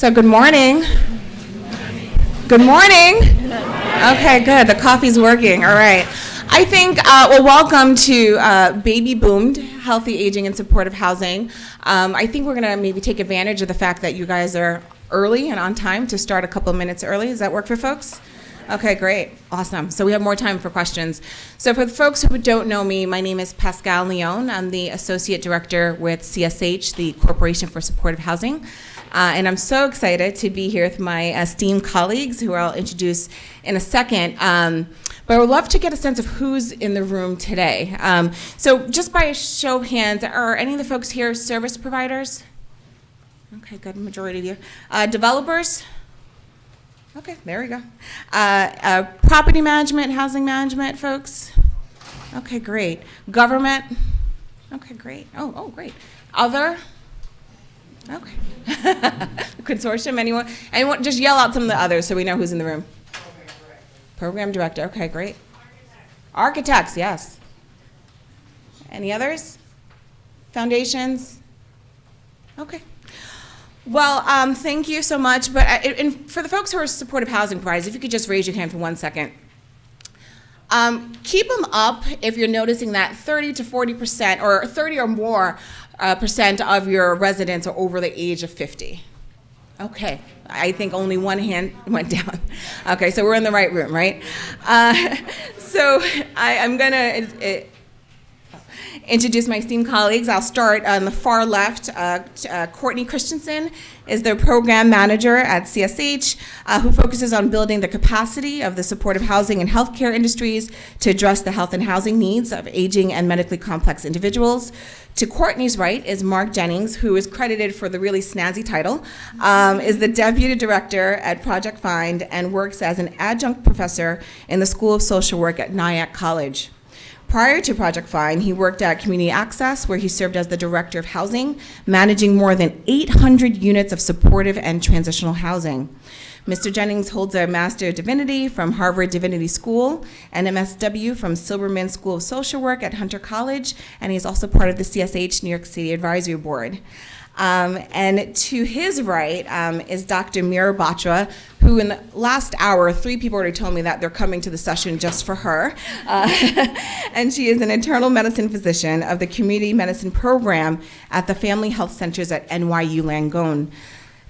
So good morning. Good morning. Okay, good. The coffee's working. All right. I think, welcome to Baby Boomed, Healthy Aging and Supportive Housing. I think we're going to maybe take advantage of the fact that you guys are early and on time to start a couple minutes early. Does that work for folks? Okay, great. Awesome. So we have more time for questions. So for the folks who don't know me, my name is Pascale Leone. I'm the Associate Director with CSH, the Corporation for Supportive Housing. And I'm so excited to be here with my esteemed colleagues, who I'll introduce in a second. But I would love to get a sense of who's in the room today. So just by a show of hands, are any of the folks here service providers? Okay, good, majority of you. Developers? Okay, there we go. Property management, housing management folks? Okay, great. Government? Okay, great. Oh, great. Other? Okay. Consortium, anyone? Anyone? Just yell out some of the others so we know who's in the room. Program director. Okay, great. Architects, yes. Any others? Foundations? Okay. Well, thank you so much. But and for the folks who are supportive housing providers, if you could just raise your hand for 1 second. Keep them up if you're noticing that 30 to 40% or 30 or more percent of your residents are over the age of 50. Okay, I think only one hand went down. Okay, so we're in the right room, right? So I'm gonna introduce my esteemed colleagues. I'll start on the far left. Courtney Christenson is the program manager at CSH, who focuses on building the capacity of the supportive housing and healthcare industries to address the health and housing needs of aging and medically complex individuals. To Courtney's right is Mark Jennings, who is credited for the really snazzy title, is the deputy director at Project Find and works as an adjunct professor in the School of Social Work at Nyack College. Prior to Project Find, he worked at Community Access, where he served as the director of housing, managing more than 800 units of supportive and transitional housing. Mr. Jennings holds a Master of Divinity from Harvard Divinity School, an MSW from Silberman School of Social Work at Hunter College, and he's also part of the CSH New York City Advisory Board. And to his right is Dr. Mira Batra, who in the last hour, 3 people already told me that they're coming to the session just for her. And she is an internal medicine physician of the community medicine program at the Family Health Centers at NYU Langone.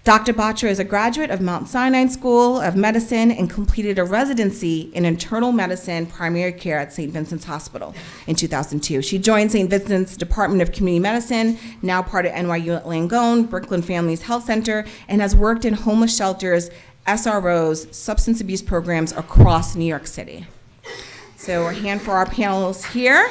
Dr. Batra is a graduate of Mount Sinai School of Medicine and completed a residency in internal medicine primary care at St. Vincent's Hospital in 2002. She joined St. Vincent's Department of Community Medicine, now part of NYU at Langone, Brooklyn Families Health Center, and has worked in homeless shelters, SROs, substance abuse programs across New York City. So a hand for our panelists here.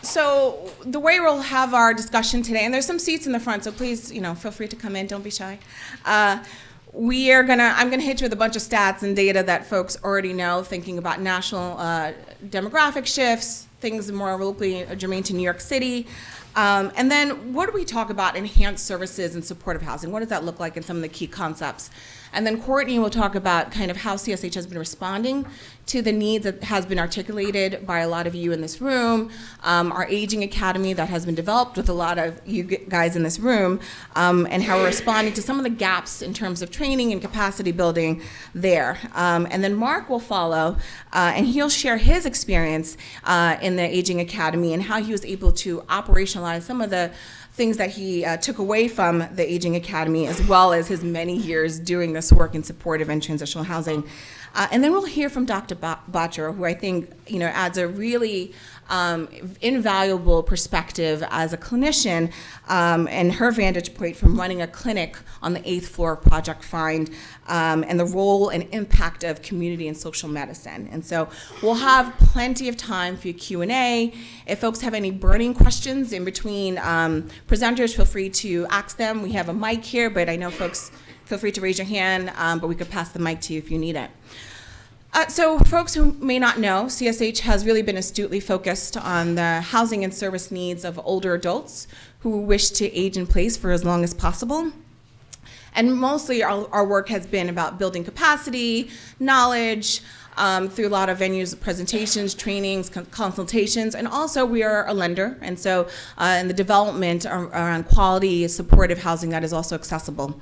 So the way we'll have our discussion today, and there's some seats in the front, so please, feel free to come in, don't be shy. I'm gonna hit you with a bunch of stats and data that folks already know, thinking about national demographic shifts, things more locally germane to New York City. And then what do we talk about enhanced services and supportive housing? What does that look like in some of the key concepts? And then Courtney will talk about kind of how CSH has been responding to the needs that has been articulated by a lot of you in this room, our aging academy that has been developed with a lot of you guys in this room, and how we're responding to some of the gaps in terms of training and capacity building there. And then Mark will follow, and he'll share his experience in the aging academy and how he was able to operationalize some of the things that he took away from the Aging Academy, as well as his many years doing this work in supportive and transitional housing. And then we'll hear from Dr. Batra, who I think adds a really invaluable perspective as a clinician, and her vantage point from running a clinic on the 8th floor of Project Find, and the role and impact of community and social medicine. And so we'll have plenty of time for your Q&A. If folks have any burning questions in between presenters, feel free to ask them. We have a mic here, but I know folks feel free to raise your hand, but we could pass the mic to you if you need it. So folks who may not know, CSH has really been astutely focused on the housing and service needs of older adults who wish to age in place for as long as possible. And mostly our work has been about building capacity, knowledge, through a lot of venues, presentations, trainings, consultations, and also we are a lender, and so in the development around quality supportive housing that is also accessible.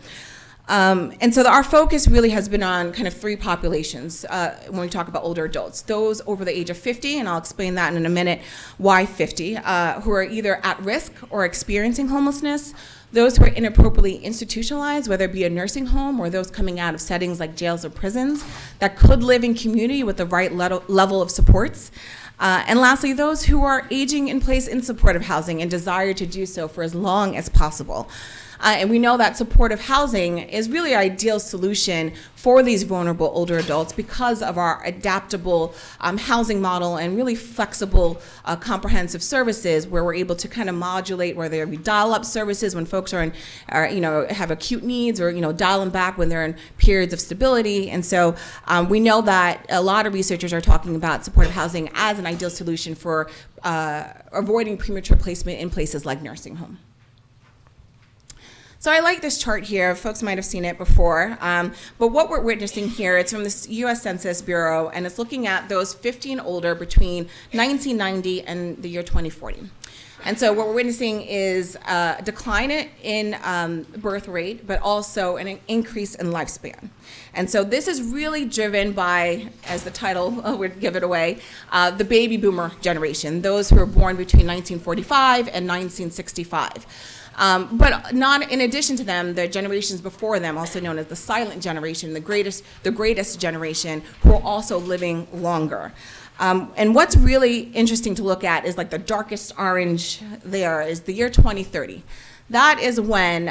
And so our focus really has been on kind of three populations when we talk about older adults. Those over the age of 50, and I'll explain that in a minute, why 50, who are either at risk or experiencing homelessness. Those who are inappropriately institutionalized, whether it be a nursing home or those coming out of settings like jails or prisons, that could live in community with the right level of supports. And lastly, those who are aging in place in supportive housing and desire to do so for as long as possible. And we know that supportive housing is really an ideal solution for these vulnerable older adults because of our adaptable housing model and really flexible comprehensive services where we're able to kind of modulate, whether it be dial-up services when folks are have acute needs, or dial them back when they're in periods of stability. And so we know that a lot of researchers are talking about supportive housing as an ideal solution for avoiding premature placement in places like nursing home. So I like this chart here. Folks might have seen it before. But what we're witnessing here, it's from the U.S. Census Bureau, and it's looking at those 50 and older between 1990 and the year 2040. And so what we're witnessing is a decline in birth rate, but also an increase in lifespan. And so this is really driven by, as the title would give it away, the baby boomer generation, those who were born between 1945 and 1965. But not in addition to them, the generations before them, also known as the silent generation, the greatest generation, who are also living longer. And what's really interesting to look at is like the darkest orange there is the year 2030. That is when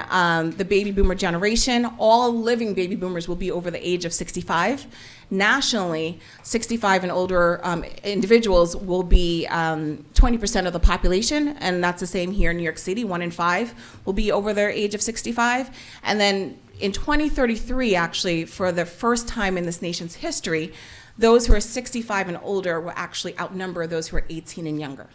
the baby boomer generation, all living baby boomers, will be over the age of 65. Nationally, 65 and older individuals will be 20% of the population, and that's the same here in New York City. 1 in 5 will be over their age of 65. And then in 2033, actually, for the first time in this nation's history, those who are 65 and older will actually outnumber those who are 18 and younger.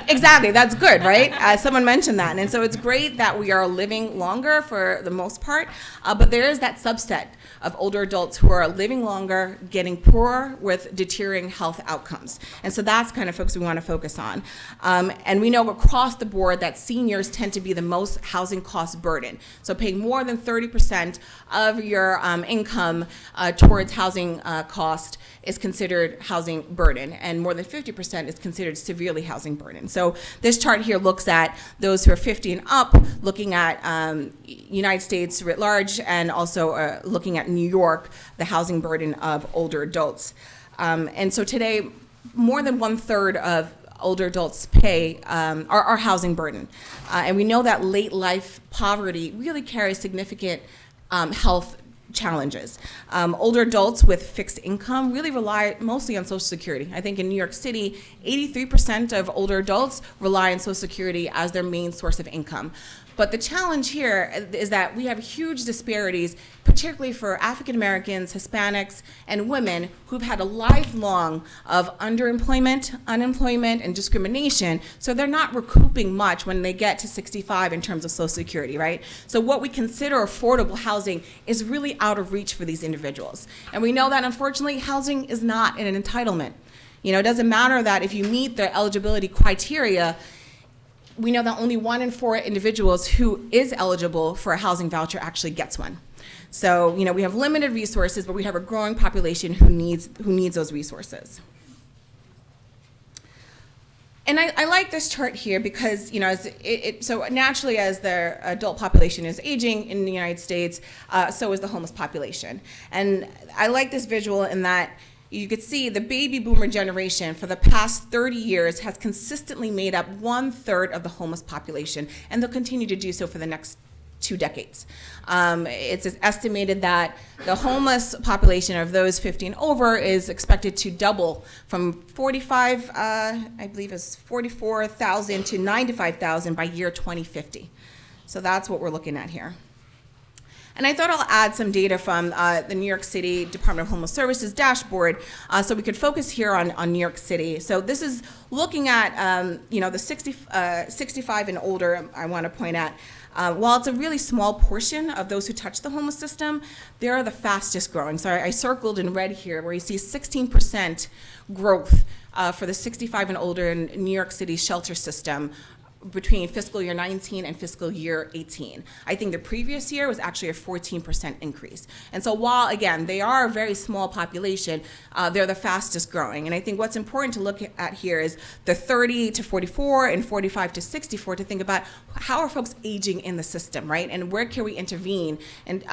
Exactly, that's good, right? Someone mentioned that. And so it's great that we are living longer for the most part, but there is that subset of older adults who are living longer, getting poorer with deteriorating health outcomes. And so that's kind of folks we want to focus on. And we know across the board that seniors tend to be the most housing cost burden. So paying more than 30% of your income towards housing cost is considered housing burden, and more than 50% is considered severely housing burden. So this chart here looks at those who are 50 and up, looking at United States writ large, and also looking at New York, the housing burden of older adults. And so today, more than 1/3 of older adults pay our housing burden. And we know that late life poverty really carries significant health challenges. Older adults with fixed income really rely mostly on Social Security. I think in New York City, 83% of older adults rely on Social Security as their main source of income. But the challenge here is that we have huge disparities, particularly for African Americans, Hispanics, and women who've had a lifelong of underemployment, unemployment, and discrimination, so they're not recouping much when they get to 65 in terms of Social Security, right? So what we consider affordable housing is really out of reach for these individuals. And we know that, unfortunately, housing is not an entitlement. It doesn't matter that if you meet the eligibility criteria, we know that only 1 in 4 individuals who is eligible for a housing voucher actually gets one. So, we have limited resources, but we have a growing population who needs those resources. And I like this chart here because, so naturally as the adult population is aging in the United States, so is the homeless population. And I like this visual in that you could see the baby boomer generation for the past 30 years has consistently made up 1/3 of the homeless population, and they'll continue to do so for the next 2 decades. It's estimated that the homeless population of those 50 and over is expected to double from 44,000 to 95,000 by year 2050. So that's what we're looking at here. And I thought I'll add some data from the New York City Department of Homeless Services dashboard so we could focus here on New York City. So this is looking at, the 65 and older, I want to point at. while it's a really small portion of those who touch the homeless system, they're the fastest growing. So I circled in red here where you see 16% growth for the 65 and older in New York City shelter system between fiscal year 19 and fiscal year 18. I think the previous year was actually a 14% increase. And so while, again, they are a very small population, they're the fastest growing. And I think what's important to look at here is the 30 to 44 and 45 to 64 to think about how are folks aging in the system, right? And where can we intervene and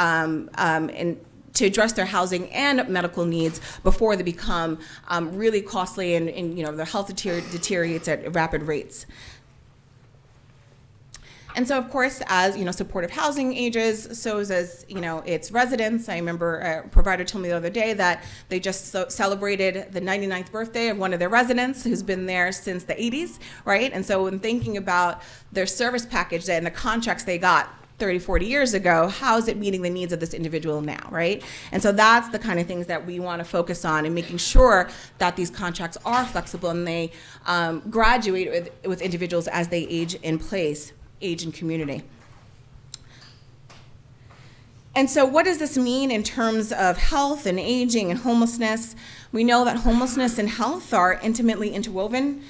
to address their housing and medical needs before they become really costly and their health deteriorates at rapid rates. And so, of course, as supportive housing ages, so does its residents. I remember a provider told me the other day that they just celebrated the 99th birthday of one of their residents who's been there since the 80s, right? And so, when thinking about their service package and the contracts they got 30, 40 years ago, how is it meeting the needs of this individual now, right? And so that's the kind of things that we want to focus on and making sure that these contracts are flexible and they graduate with individuals as they age in place. Age and community. And so what does this mean in terms of health and aging and homelessness? We know that homelessness and health are intimately interwoven.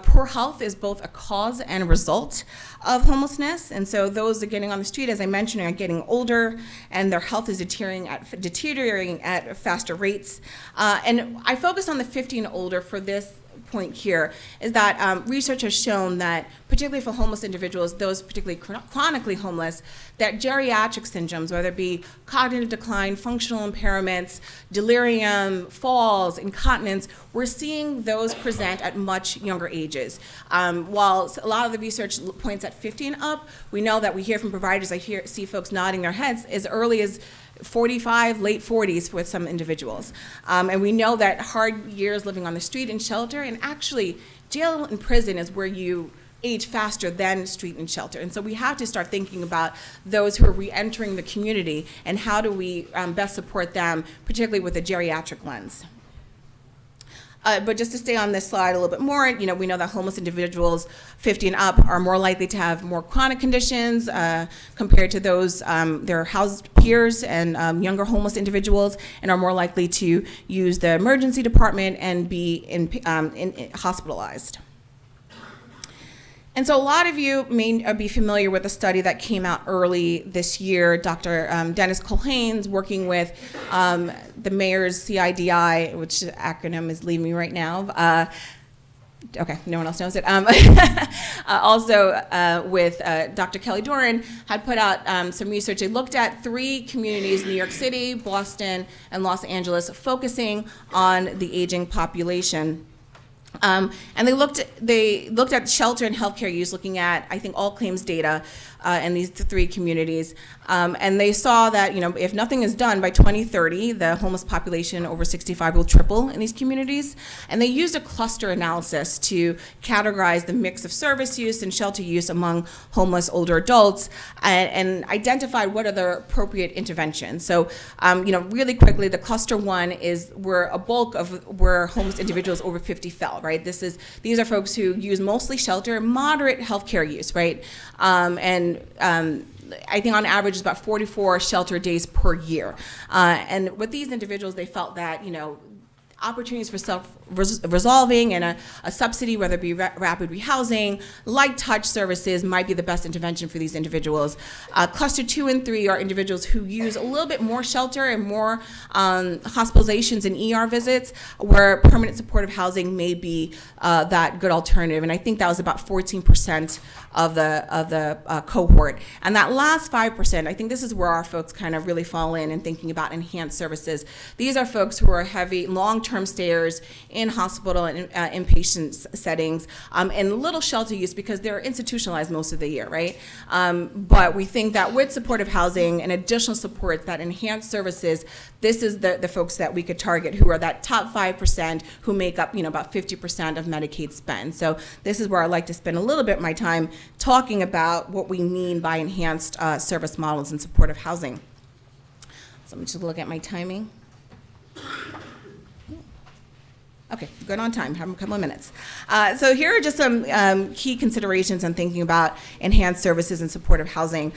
Poor health is both a cause and a result of homelessness. And so those that are getting on the street, as I mentioned, are getting older and their health is deteriorating at faster rates. And I focus on the 50 and older for this point here, is that research has shown that, particularly for homeless individuals, those particularly chronically homeless, that geriatric syndromes, whether it be cognitive decline, functional impairments, delirium, falls, incontinence, we're seeing those present at much younger ages. While a lot of the research points at 50 and up, we know that we hear from providers, see folks nodding their heads as early as 45, late 40s with some individuals. And we know that hard years living on the street and shelter, and actually jail and prison is where you age faster than street and shelter. And so we have to start thinking about those who are re-entering the community and how do we best support them, particularly with a geriatric lens. But just to stay on this slide a little bit more, we know that homeless individuals 50 and up are more likely to have more chronic conditions compared to those their housed peers and younger homeless individuals, and are more likely to use the emergency department and be hospitalized. And so a lot of you may be familiar with a study that came out early this year. Dr. Dennis Culhane's working with the mayor's CIDI, which acronym is leaving me right now. Okay, no one else knows it. Also with Dr. Kelly Doran had put out some research. They looked at 3 communities, New York City, Boston, and Los Angeles, focusing on the aging population. And they looked at shelter and healthcare use, looking at, I think, all claims data in these 3 communities. And they saw that, if nothing is done by 2030, the homeless population over 65 will triple in these communities. And they used a cluster analysis to categorize the mix of service use and shelter use among homeless older adults and identified what are the appropriate interventions. So, really quickly, the cluster 1 is where a bulk of where homeless individuals over 50 fell, right? These are folks who use mostly shelter, moderate healthcare use, right? I think on average it's about 44 shelter days per year. And with these individuals, they felt that, opportunities for self-resolving and a subsidy, whether it be rapid rehousing, light touch services, might be the best intervention for these individuals. Cluster 2 and 3 are individuals who use a little bit more shelter and more hospitalizations and ER visits, where permanent supportive housing may be that good alternative. And I think that was about 14% of the cohort. And that last 5%, I think this is where our folks kind of really fall in thinking about enhanced services. These are folks who are heavy, long-term stayers in hospital and inpatient settings, and little shelter use because they're institutionalized most of the year, right? But we think that with supportive housing and additional supports, that enhanced services, this is the folks that we could target who are that top 5% who make up, about 50% of Medicaid spend. So this is where I like to spend a little bit of my time talking about what we mean by enhanced service models and supportive housing. So let me just look at my timing. Okay. Okay, good on time, have a couple of minutes. So here are just some key considerations on thinking about enhanced services and supportive housing.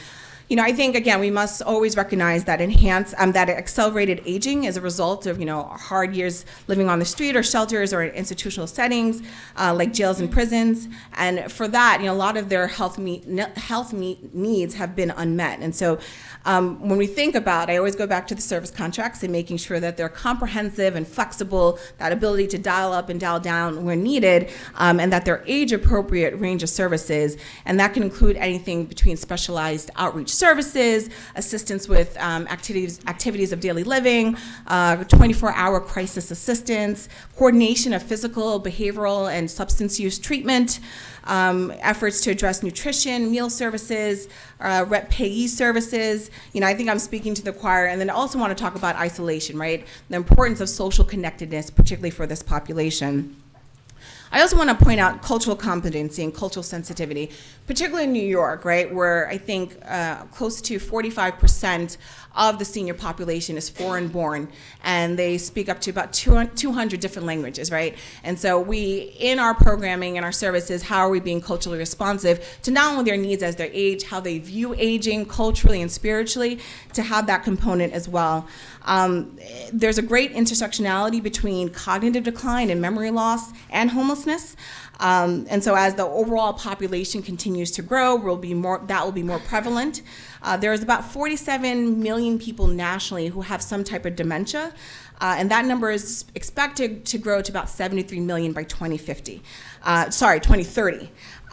You know, I think, again, we must always recognize that that accelerated aging is a result of, hard years living on the street or shelters or in institutional settings, like jails and prisons. And for that, a lot of their health needs have been unmet. And so when we think about, I always go back to the service contracts and making sure that they're comprehensive and flexible, that ability to dial up and dial down where needed, and that they're age-appropriate range of services. And that can include anything between specialized outreach services, assistance with activities of daily living, 24-hour crisis assistance, coordination of physical, behavioral, and substance use treatment, efforts to address nutrition, meal services, rep payee services. I think I'm speaking to the choir, and then I also want to talk about isolation, right? The importance of social connectedness, particularly for this population. I also want to point out cultural competency and cultural sensitivity, particularly in New York, right, where I think close to 45% of the senior population is foreign born, and they speak up to about 200 different languages, right? And so we, in our programming and our services, how are we being culturally responsive to not only their needs as they age, how they view aging culturally and spiritually, to have that component as well. There's a great intersectionality between cognitive decline and memory loss and homelessness. And so as the overall population continues to grow, that will be more prevalent. There's about 47 million people nationally who have some type of dementia, and that number is expected to grow to about 73 million by 2030.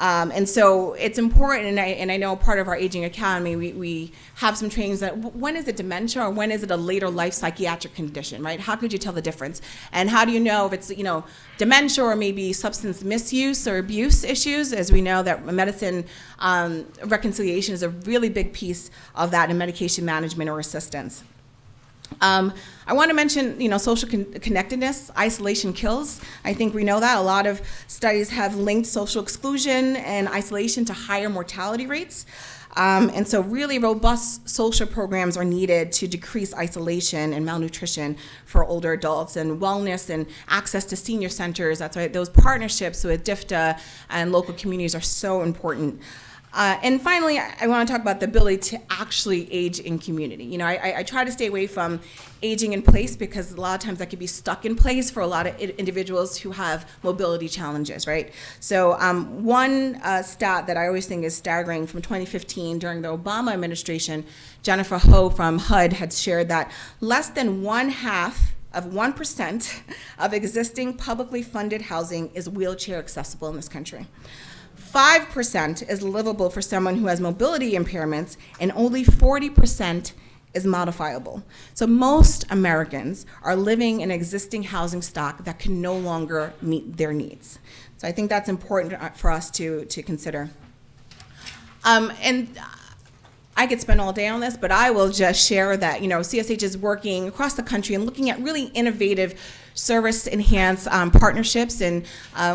And so it's important, and I know part of our Aging Academy, we have some trainings that when is it dementia or when is it a later life psychiatric condition, right? How could you tell the difference? And how do you know if it's, dementia or maybe substance misuse or abuse issues, as we know that medicine reconciliation is a really big piece of that in medication management or assistance. I want to mention, social connectedness. Isolation kills. I think we know that. A lot of studies have linked social exclusion and isolation to higher mortality rates. And so really robust social programs are needed to decrease isolation and malnutrition for older adults, and wellness and access to senior centers. That's why those partnerships with DFTA and local communities are so important. And finally, I want to talk about the ability to actually age in community. I try to stay away from aging in place, because a lot of times that can be stuck in place for a lot of individuals who have mobility challenges, right? So one stat that I always think is staggering from 2015 during the Obama administration, Jennifer Ho from HUD had shared that less than 1% of existing publicly funded housing is wheelchair accessible in this country. 5% is livable for someone who has mobility impairments, and only 40% is modifiable. So most Americans are living in existing housing stock that can no longer meet their needs. So I think that's important for us to consider. And I could spend all day on this, but I will just share that, CSH is working across the country and looking at really innovative service-enhanced partnerships, and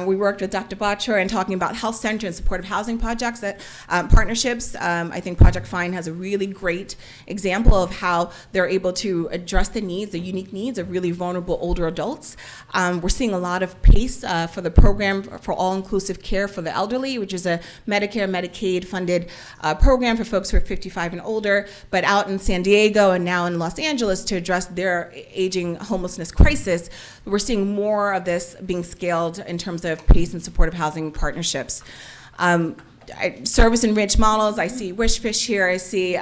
we worked with Dr. Batra and talking about health center and supportive housing projects partnerships. I think Project Find has a really great example of how they're able to address the unique needs of really vulnerable older adults. We're seeing a lot of PACE for the program for all-inclusive care for the elderly, which is a Medicare, Medicaid-funded program for folks who are 55 and older, but out in San Diego and now in Los Angeles to address their aging homelessness crisis. We're seeing more of this being scaled in terms of PACE and supportive housing partnerships. Service-enriched models, I see Wishfish here, I see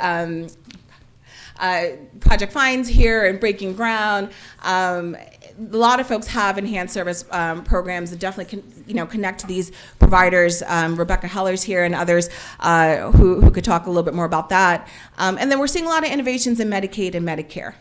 Project Finds here and Breaking Ground. A lot of folks have enhanced service programs that definitely can, connect to these providers. Rebecca Heller's here and others who could talk a little bit more about that. And then we're seeing a lot of innovations in Medicaid and Medicare.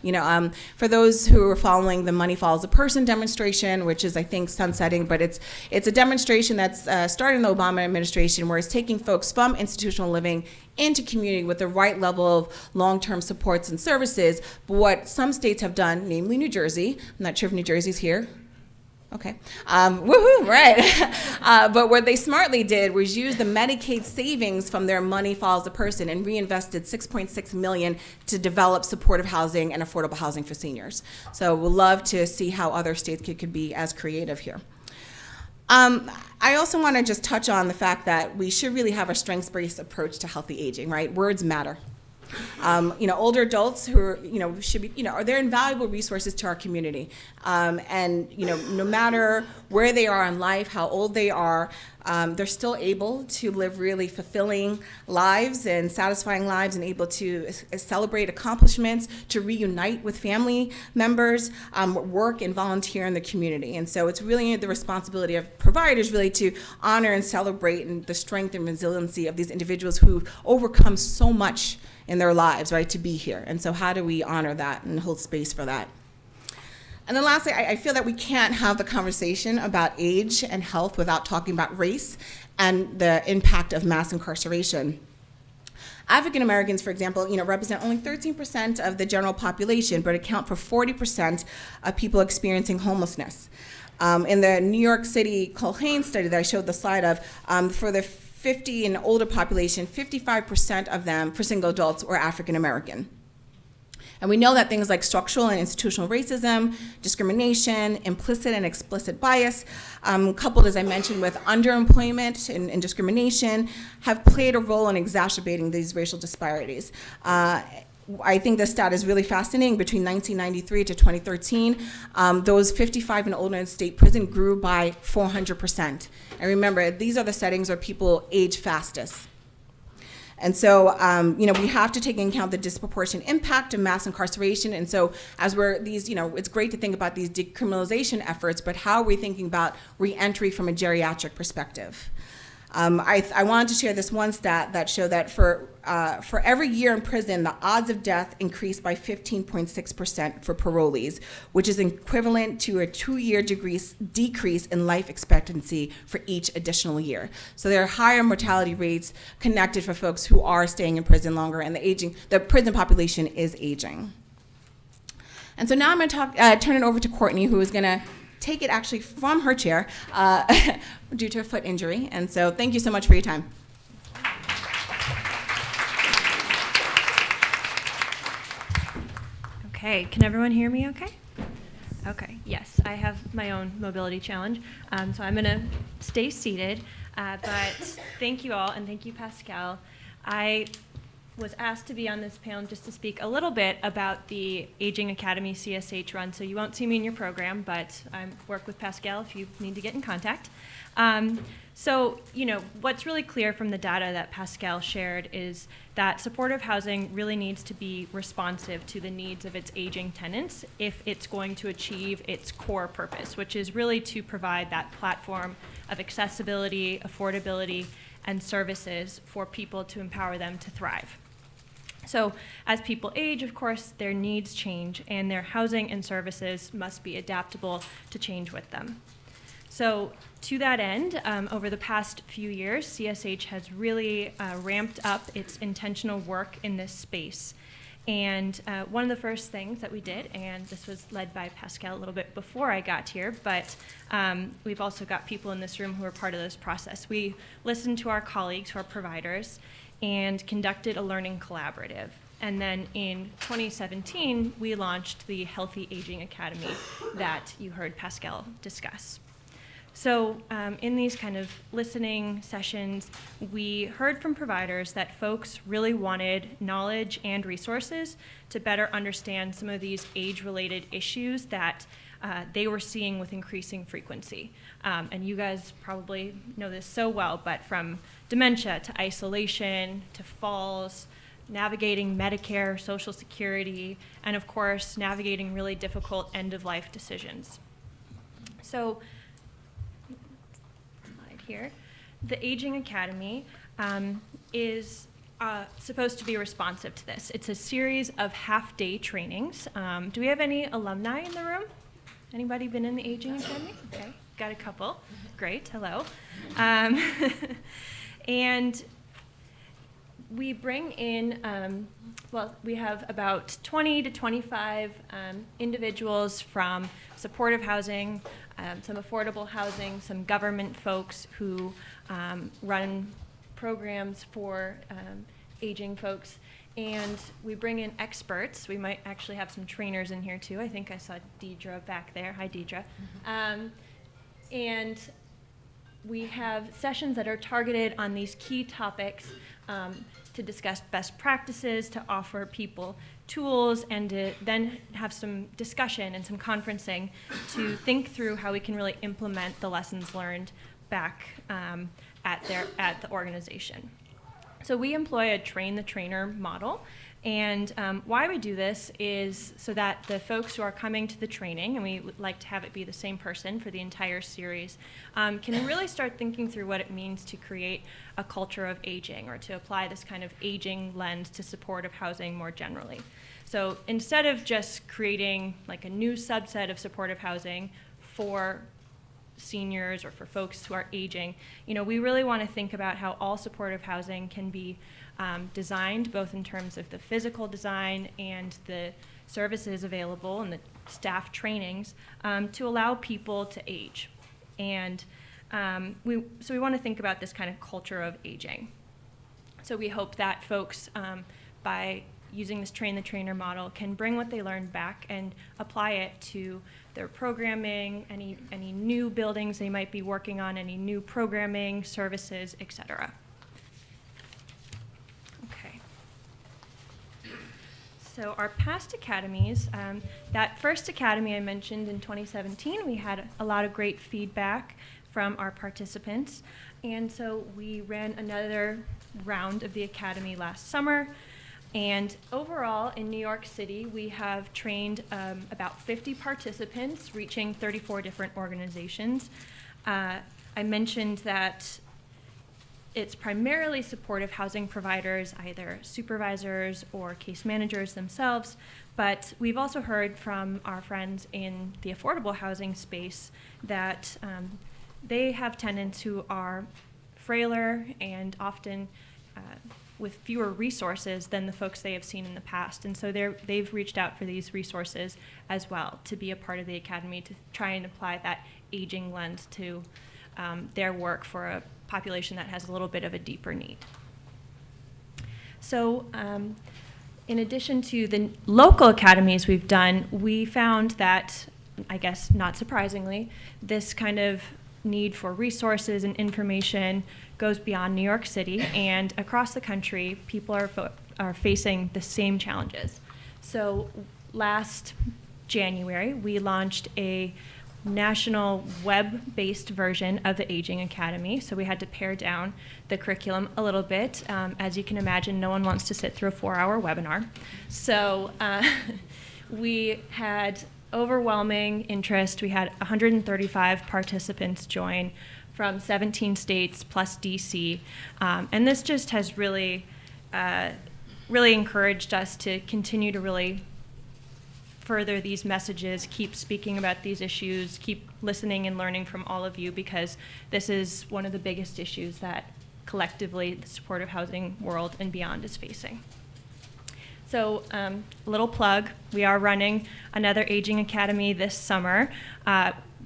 For those who are following the Money Follows a Person demonstration, which is, I think, sunsetting, but it's a demonstration that's started in the Obama administration, where it's taking folks from institutional living into community with the right level of long-term supports and services. But what some states have done, namely New Jersey, I'm not sure if New Jersey's here. Okay. Woohoo, right. But what they smartly did was use the Medicaid savings from their Money Follows the Person and reinvested $6.6 million to develop supportive housing and affordable housing for seniors. So we'd love to see how other states could be as creative here. I also want to just touch on the fact that we should really have a strengths-based approach to healthy aging, right? Words matter. Older adults who are, should be, they're invaluable resources to our community. No matter where they are in life, how old they are, they're still able to live really fulfilling lives and satisfying lives and able to celebrate accomplishments, to reunite with family members, work and volunteer in the community. And so it's really the responsibility of providers really to honor and celebrate the strength and resiliency of these individuals who've overcome so much in their lives, right, to be here. And so how do we honor that and hold space for that? And then lastly, I feel that we can't have the conversation about age and health without talking about race and the impact of mass incarceration. African Americans, for example, represent only 13% of the general population, but account for 40% of people experiencing homelessness. In the New York City Culhane study that I showed the slide of, for the 50 and older population, 55% of them, for single adults, were African American. And we know that things like structural and institutional racism, discrimination, implicit and explicit bias, coupled, as I mentioned, with underemployment and discrimination, have played a role in exacerbating these racial disparities. I think this stat is really fascinating. Between 1993 to 2013, those 55 and older in state prison grew by 400%. And remember, these are the settings where people age fastest. And so, we have to take into account the disproportionate impact of mass incarceration. And so, as it's great to think about these decriminalization efforts, but how are we thinking about reentry from a geriatric perspective? I wanted to share this one stat that showed that for every year in prison, the odds of death increased by 15.6% for parolees, which is equivalent to a 2-year decrease in life expectancy for each additional year. So there are higher mortality rates connected for folks who are staying in prison longer, and the prison population is aging. And so now I'm going to turn it over to Courtney, who is going to take it actually from her chair due to a foot injury. And so thank you so much for your time. Okay, can everyone hear me okay? Okay, yes, I have my own mobility challenge, so I'm gonna stay seated, but thank you all, and thank you, Pascale. I was asked to be on this panel just to speak a little bit about the Aging Academy CSH run. So you won't see me in your program, but I work with Pascale if you need to get in contact. So, what's really clear from the data that Pascale shared is that supportive housing really needs to be responsive to the needs of its aging tenants if it's going to achieve its core purpose, which is really to provide that platform of accessibility, affordability, and services for people to empower them to thrive. So as people age, of course, their needs change, and their housing and services must be adaptable to change with them. So to that end, over the past few years, CSH has really ramped up its intentional work in this space. And one of the first things that we did, and this was led by Pascale a little bit before I got here, but we've also got people in this room who are part of this process. We listened to our colleagues, to our providers, and conducted a learning collaborative. And then in 2017, we launched the Healthy Aging Academy that you heard Pascale discuss. So in these kind of listening sessions, we heard from providers that folks really wanted knowledge and resources to better understand some of these age-related issues that they were seeing with increasing frequency. And you guys probably know this so well, but from dementia to isolation to falls, navigating Medicare, Social Security, and of course, navigating really difficult end-of-life decisions. So, slide here. The Aging Academy is supposed to be responsive to this. It's a series of half-day trainings. Do we have any alumni in the room? Anybody been in the Aging Academy? Okay, got a couple. Great, hello. And we bring in, we have about 20 to 25 individuals from supportive housing, some affordable housing, some government folks who run programs for aging folks, and we bring in experts. We might actually have some trainers in here too. I think I saw Deidre back there. Hi, Deidre. And we have sessions that are targeted on these key topics to discuss best practices, to offer people tools, and to then have some discussion and some conferencing to think through how we can really implement the lessons learned back at the organization. So we employ a train-the-trainer model, and why we do this is so that the folks who are coming to the training, and we would like to have it be the same person for the entire series, can really start thinking through what it means to create a culture of aging, or to apply this kind of aging lens to supportive housing more generally. So instead of just creating like a new subset of supportive housing for seniors or for folks who are aging, we really want to think about how all supportive housing can be designed, both in terms of the physical design and the services available and the staff trainings to allow people to age. And we want to think about this kind of culture of aging. So we hope that folks, by using this train-the-trainer model, can bring what they learned back and apply it to their programming, any new buildings they might be working on, any new programming, services, etc. Okay. So our past academies, that first academy I mentioned in 2017, we had a lot of great feedback from our participants, and so we ran another round of the academy last summer. And overall, in New York City, we have trained about 50 participants, reaching 34 different organizations. I mentioned that it's primarily supportive housing providers, either supervisors or case managers themselves, but we've also heard from our friends in the affordable housing space that they have tenants who are frailer and often with fewer resources than the folks they have seen in the past. And so they've reached out for these resources as well to be a part of the academy, to try and apply that aging lens to their work for a population that has a little bit of a deeper need. So in addition to the local academies we've done, we found that, I guess not surprisingly, this kind of need for resources and information goes beyond New York City, and across the country, people are facing the same challenges. So last January, we launched a national web-based version of the Aging Academy. So we had to pare down the curriculum a little bit. As you can imagine, no one wants to sit through a 4-hour webinar. So we had overwhelming interest. We had 135 participants join from 17 states plus DC. And this just has really encouraged us to continue to really further these messages, keep speaking about these issues, keep listening and learning from all of you, because this is one of the biggest issues that collectively the supportive housing world and beyond is facing. So a little plug, we are running another Aging Academy this summer.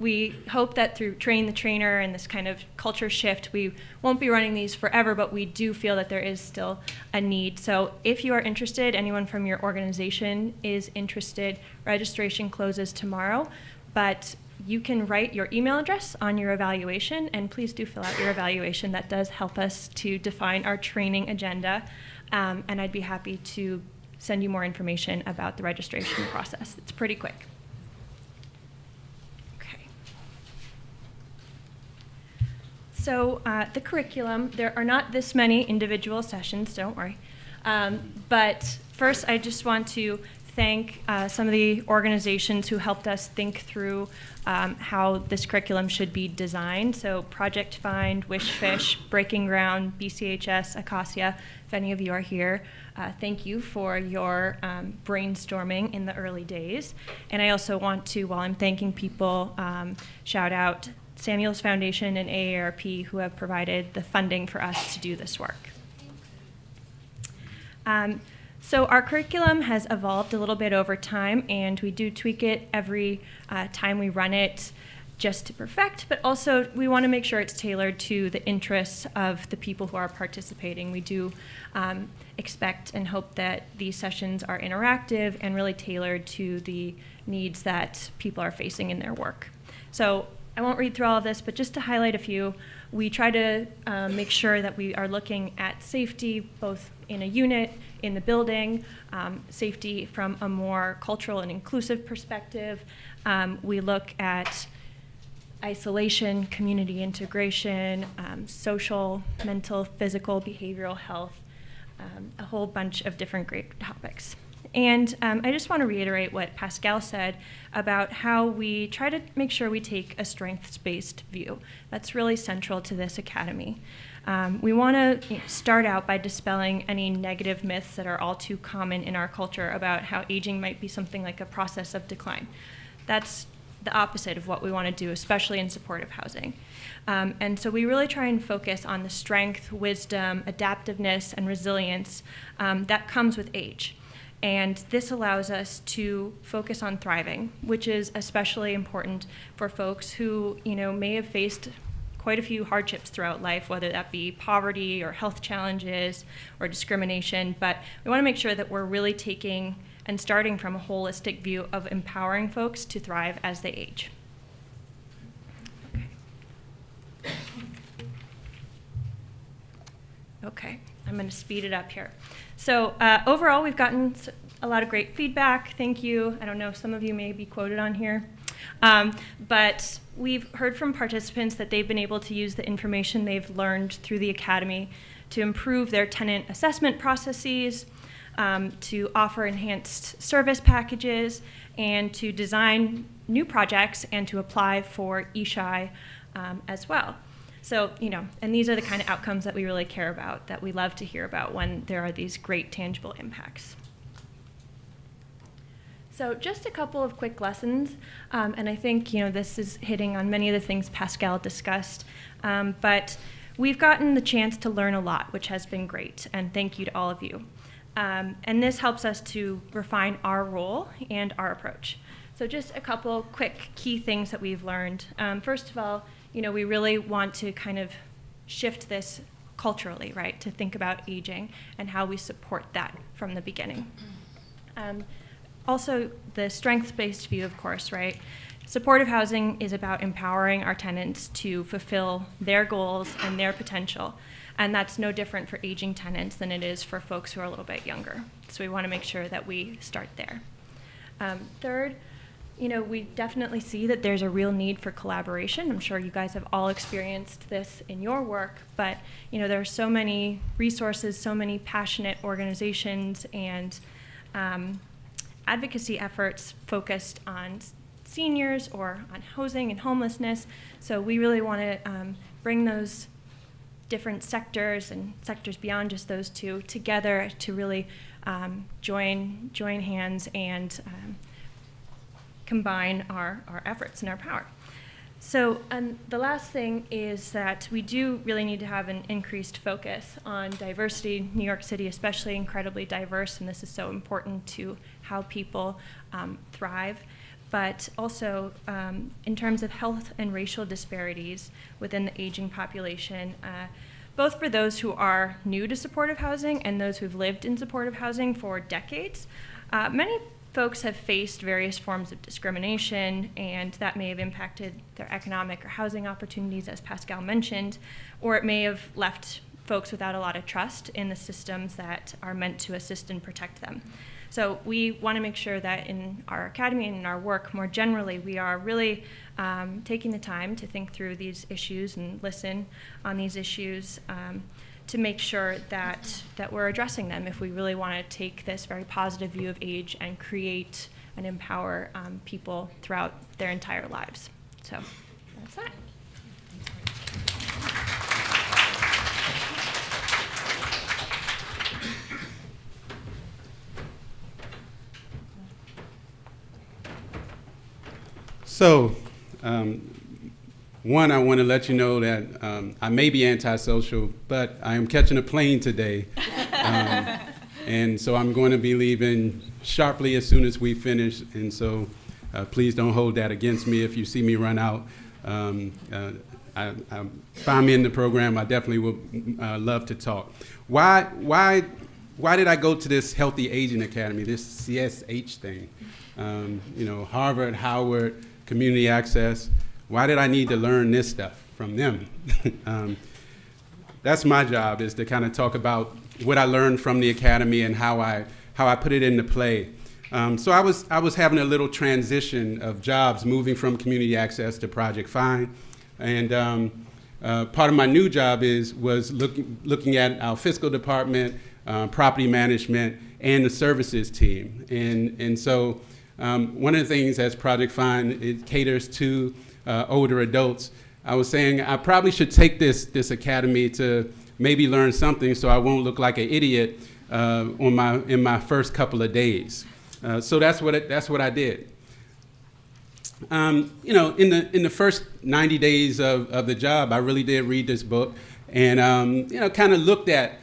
We hope that through Train the Trainer and this kind of culture shift, we won't be running these forever, but we do feel that there is still a need. So if you are interested, anyone from your organization is interested, registration closes tomorrow, but you can write your email address on your evaluation, and please do fill out your evaluation. That does help us to define our training agenda, and I'd be happy to send you more information about the registration process. It's pretty quick. So the curriculum, there are not this many individual sessions, don't worry. But first, I just want to thank some of the organizations who helped us think through how this curriculum should be designed. So Project Find, Wishfish, Breaking Ground, BCHS, Acacia, if any of you are here, thank you for your brainstorming in the early days. And I also want to, while I'm thanking people, shout out Samuel's Foundation and AARP, who have provided the funding for us to do this work. So our curriculum has evolved a little bit over time, and we do tweak it every time we run it. just to perfect, but also we want to make sure it's tailored to the interests of the people who are participating. We do expect and hope that these sessions are interactive and really tailored to the needs that people are facing in their work. So I won't read through all of this, but just to highlight a few, we try to make sure that we are looking at safety both in a unit, in the building, safety from a more cultural and inclusive perspective. We look at isolation, community integration, social, mental, physical, behavioral health, a whole bunch of different great topics. And I just want to reiterate what Pascale said about how we try to make sure we take a strengths-based view. That's really central to this academy. We want to start out by dispelling any negative myths that are all too common in our culture about how aging might be something like a process of decline. That's the opposite of what we want to do, especially in supportive housing. And so we really try and focus on the strength, wisdom, adaptiveness, and resilience that comes with age. And this allows us to focus on thriving, which is especially important for folks who, may have faced quite a few hardships throughout life, whether that be poverty or health challenges or discrimination. But we want to make sure that we're really taking and starting from a holistic view of empowering folks to thrive as they age. Okay, I'm going to speed it up here. So overall, we've gotten a lot of great feedback. Thank you. I don't know, some of you may be quoted on here. But we've heard from participants that they've been able to use the information they've learned through the academy to improve their tenant assessment processes, to offer enhanced service packages, and to design new projects and to apply for ESHI as well. So, and these are the kind of outcomes that we really care about, that we love to hear about when there are these great tangible impacts. So just a couple of quick lessons, and I think, this is hitting on many of the things Pascale discussed, but we've gotten the chance to learn a lot, which has been great, and thank you to all of you. And this helps us to refine our role and our approach. So just a couple quick key things that we've learned. First of all, we really want to kind of shift this culturally, right, to think about aging and how we support that from the beginning. Also, the strengths-based view, of course, right? Supportive housing is about empowering our tenants to fulfill their goals and their potential. And that's no different for aging tenants than it is for folks who are a little bit younger. So we want to make sure that we start there. Third, we definitely see that there's a real need for collaboration. I'm sure you guys have all experienced this in your work, but there are so many resources, so many passionate organizations and advocacy efforts focused on seniors or on housing and homelessness. So we really want to bring those different sectors and sectors beyond just those two together to really join hands and combine our efforts and our power. So the last thing is that we do really need to have an increased focus on diversity. New York City especially incredibly diverse, and this is so important to how people thrive. But also in terms of health and racial disparities within the aging population, both for those who are new to supportive housing and those who've lived in supportive housing for decades. Many folks have faced various forms of discrimination, and that may have impacted their economic or housing opportunities, as Pascale mentioned, or it may have left folks without a lot of trust in the systems that are meant to assist and protect them. So we want to make sure that in our academy and in our work more generally, we are really taking the time to think through these issues and listen on these issues to make sure that we're addressing them if we really want to take this very positive view of age and create and empower people throughout their entire lives. So that's that. So, one, I want to let you know that I may be antisocial, but I am catching a plane today. And so I'm going to be leaving sharply as soon as we finish. And so Please don't hold that against me if you see me run out. Find me in the program. I definitely would love to talk. Why did I go to this Healthy Aging Academy, this CSH thing? Harvard, Howard, community access. Why did I need to learn this stuff from them? That's my job, is to kind of talk about what I learned from the academy and how I put it into play. So I was having a little transition of jobs, moving from community access to Project Find, and part of my new job was looking at our fiscal department, property management, and the services team. And so one of the things as Project Find, it caters to older adults. I was saying I probably should take this academy to maybe learn something so I won't look like an idiot in my first couple of days. So that's what I did. In the first 90 days of the job, I really did read this book, and kind of looked at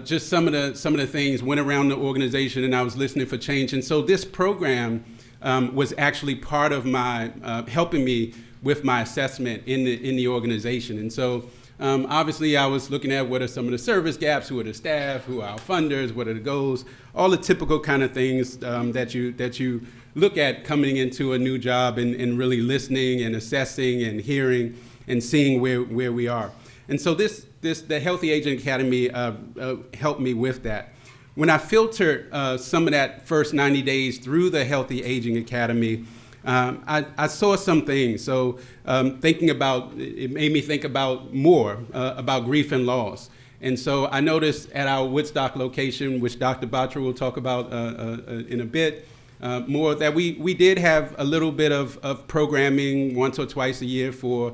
just some of the things, went around the organization, and I was listening for change. And so this program was actually part of my helping me with my assessment in the organization. And so obviously I was looking at what are some of the service gaps, who are the staff, who are our funders, what are the goals, all the typical kind of things that you look at coming into a new job, and really listening and assessing and hearing and seeing where we are. And so the Healthy Aging Academy helped me with that. When I filtered some of that first 90 days through the Healthy Aging Academy, I saw some things. So it made me think about more about grief and loss. And so I noticed at our Woodstock location, which Dr. Batra will talk about in a bit, more, that we did have a little bit of programming once or twice a year for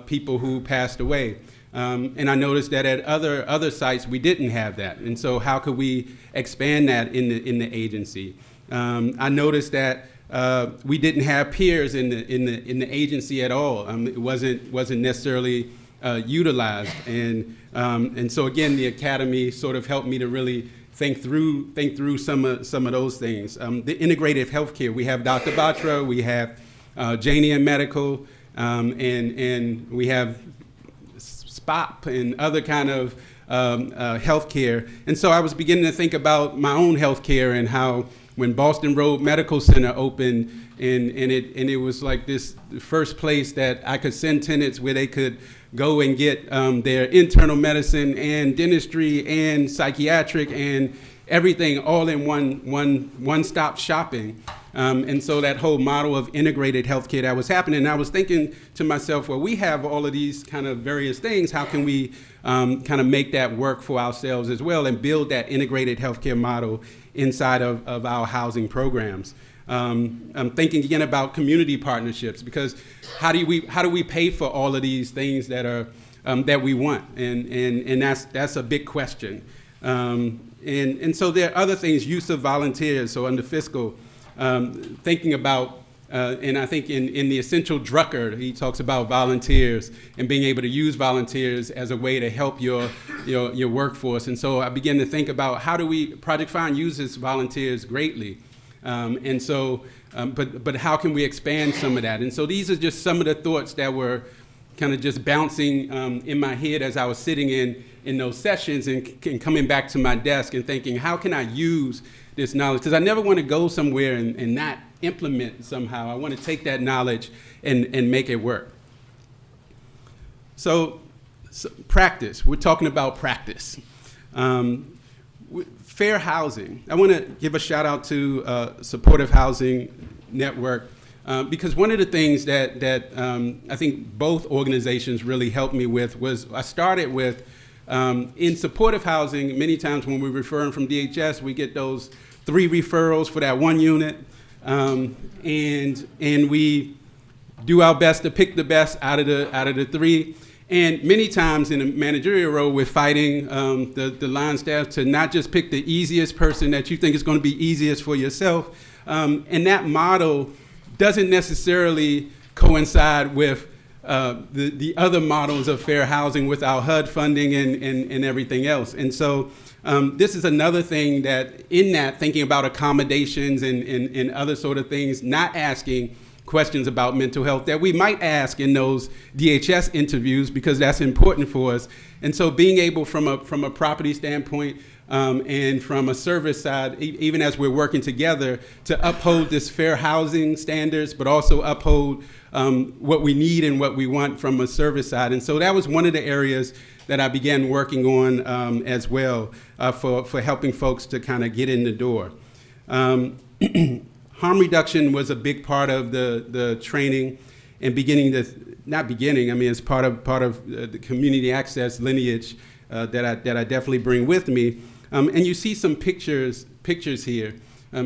people who passed away. And I noticed that at other sites we didn't have that. And so how could we expand that in the agency? I noticed that we didn't have peers in the agency at all. It wasn't necessarily utilized, and so again, the academy sort of helped me to really think through some of those things. The integrative healthcare. We have Dr. Batra, we have Janie in medical, and we have SPOP and other kind of healthcare. And so I was beginning to think about my own healthcare and how, when Boston Road Medical Center opened, and it was like this first place that I could send tenants where they could go and get their internal medicine and dentistry and psychiatric and everything all in one-stop shopping. And so that whole model of integrated healthcare that was happening, and I was thinking to myself, well, we have all of these kind of various things. How can we kind of make that work for ourselves as well and build that integrated healthcare model inside of our housing programs? I'm thinking again about community partnerships, because how do we pay for all of these things that are that we want, and that's a big question. And so there are other things, use of volunteers. So under fiscal, thinking about, and I think in the Essential Drucker, he talks about volunteers and being able to use volunteers as a way to help your workforce. And so I began to think about, how do we, Project Find uses volunteers greatly. And so, but how can we expand some of that? And so these are just some of the thoughts that were kind of just bouncing in my head as I was sitting in those sessions and coming back to my desk and thinking, how can I use this knowledge? Because I never want to go somewhere and not implement somehow. I want to take that knowledge and make it work. So practice. We're talking about practice. Fair housing. I want to give a shout out to Supportive Housing Network, because one of the things that I think both organizations really helped me with was, I started with, in supportive housing, many times when we're referring from DHS, we get those 3 referrals for that 1 unit, and we do our best to pick the best out of the 3. And many times in a managerial role, we're fighting the line staff to not just pick the easiest person that you think is going to be easiest for yourself. And that model doesn't necessarily coincide with the other models of fair housing with our HUD funding and everything else. And so this is another thing that thinking about accommodations and other sort of things, not asking questions about mental health that we might ask in those DHS interviews because that's important for us. And so being able from a property standpoint and from a service side, even as we're working together to uphold this fair housing standards, but also uphold what we need and what we want from a service side. And so that was one of the areas that I began working on as well for helping folks to kind of get in the door. Harm reduction was a big part of the training and it's part of the community access lineage that I definitely bring with me. And you see some pictures here.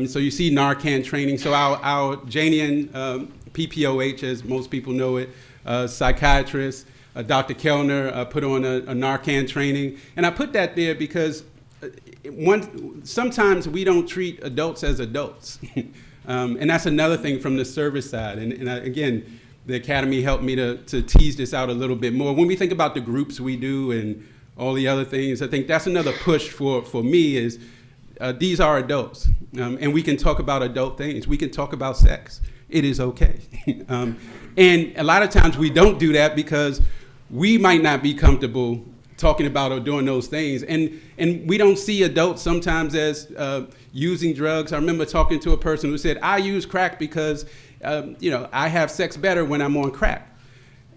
So you see Narcan training. So our Janian PPOH, as most people know it, psychiatrist, Dr. Kellner put on a Narcan training. And I put that there because sometimes we don't treat adults as adults. And that's another thing from the service side. And again, the Academy helped me to tease this out a little bit more. When we think about the groups we do and all the other things, I think that's another push for me is these are adults. And we can talk about adult things. We can talk about sex. It is okay. And a lot of times we don't do that because we might not be comfortable talking about or doing those things. And we don't see adults sometimes as using drugs. I remember talking to a person who said, I use crack because I have sex better when I'm on crack.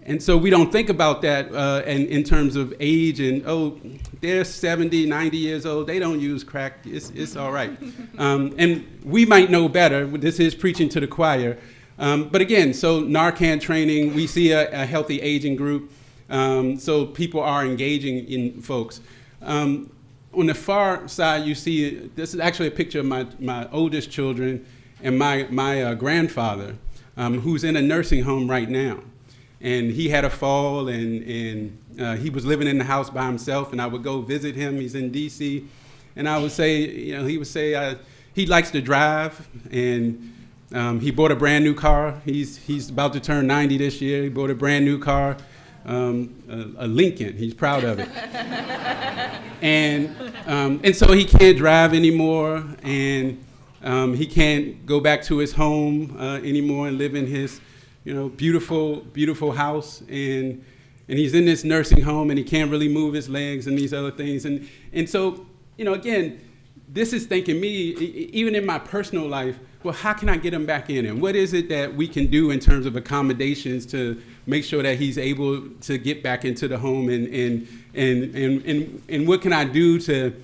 And so we don't think about that in terms of age and, they're 70, 90 years old. They don't use crack. It's all right. And we might know better. This is preaching to the choir. But again, so Narcan training, we see a healthy aging group. So people are engaging in folks. On the far side, you see, this is actually a picture of my oldest children and my grandfather, who's in a nursing home right now. And he had a fall, and he was living in the house by himself, and I would go visit him. He's in D.C., and I would say, he would say he likes to drive, and he bought a brand new car. He's about to turn 90 this year. He bought a brand new car, a Lincoln. He's proud of it. And so he can't drive anymore, and he can't go back to his home anymore and live in his beautiful house, and he's in this nursing home, and he can't really move his legs and these other things. And so, again, this is thinking me, even in my personal life, well, how can I get him back in? And what is it that we can do in terms of accommodations to make sure that he's able to get back into the home? And what can I do to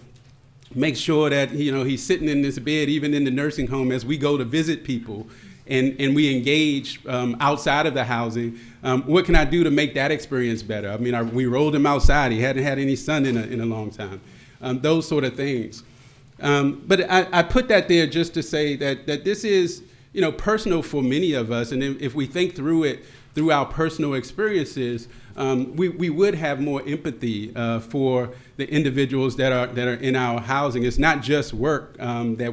make sure that, he's sitting in this bed, even in the nursing home, as we go to visit people? And we engage outside of the housing. What can I do to make that experience better? I mean, we rolled him outside. He hadn't had any sun in a long time. Those sort of things. But I put that there just to say that this is, personal for many of us. And if we think through it, through our personal experiences, we would have more empathy for the individuals that are in our housing. It's not just work that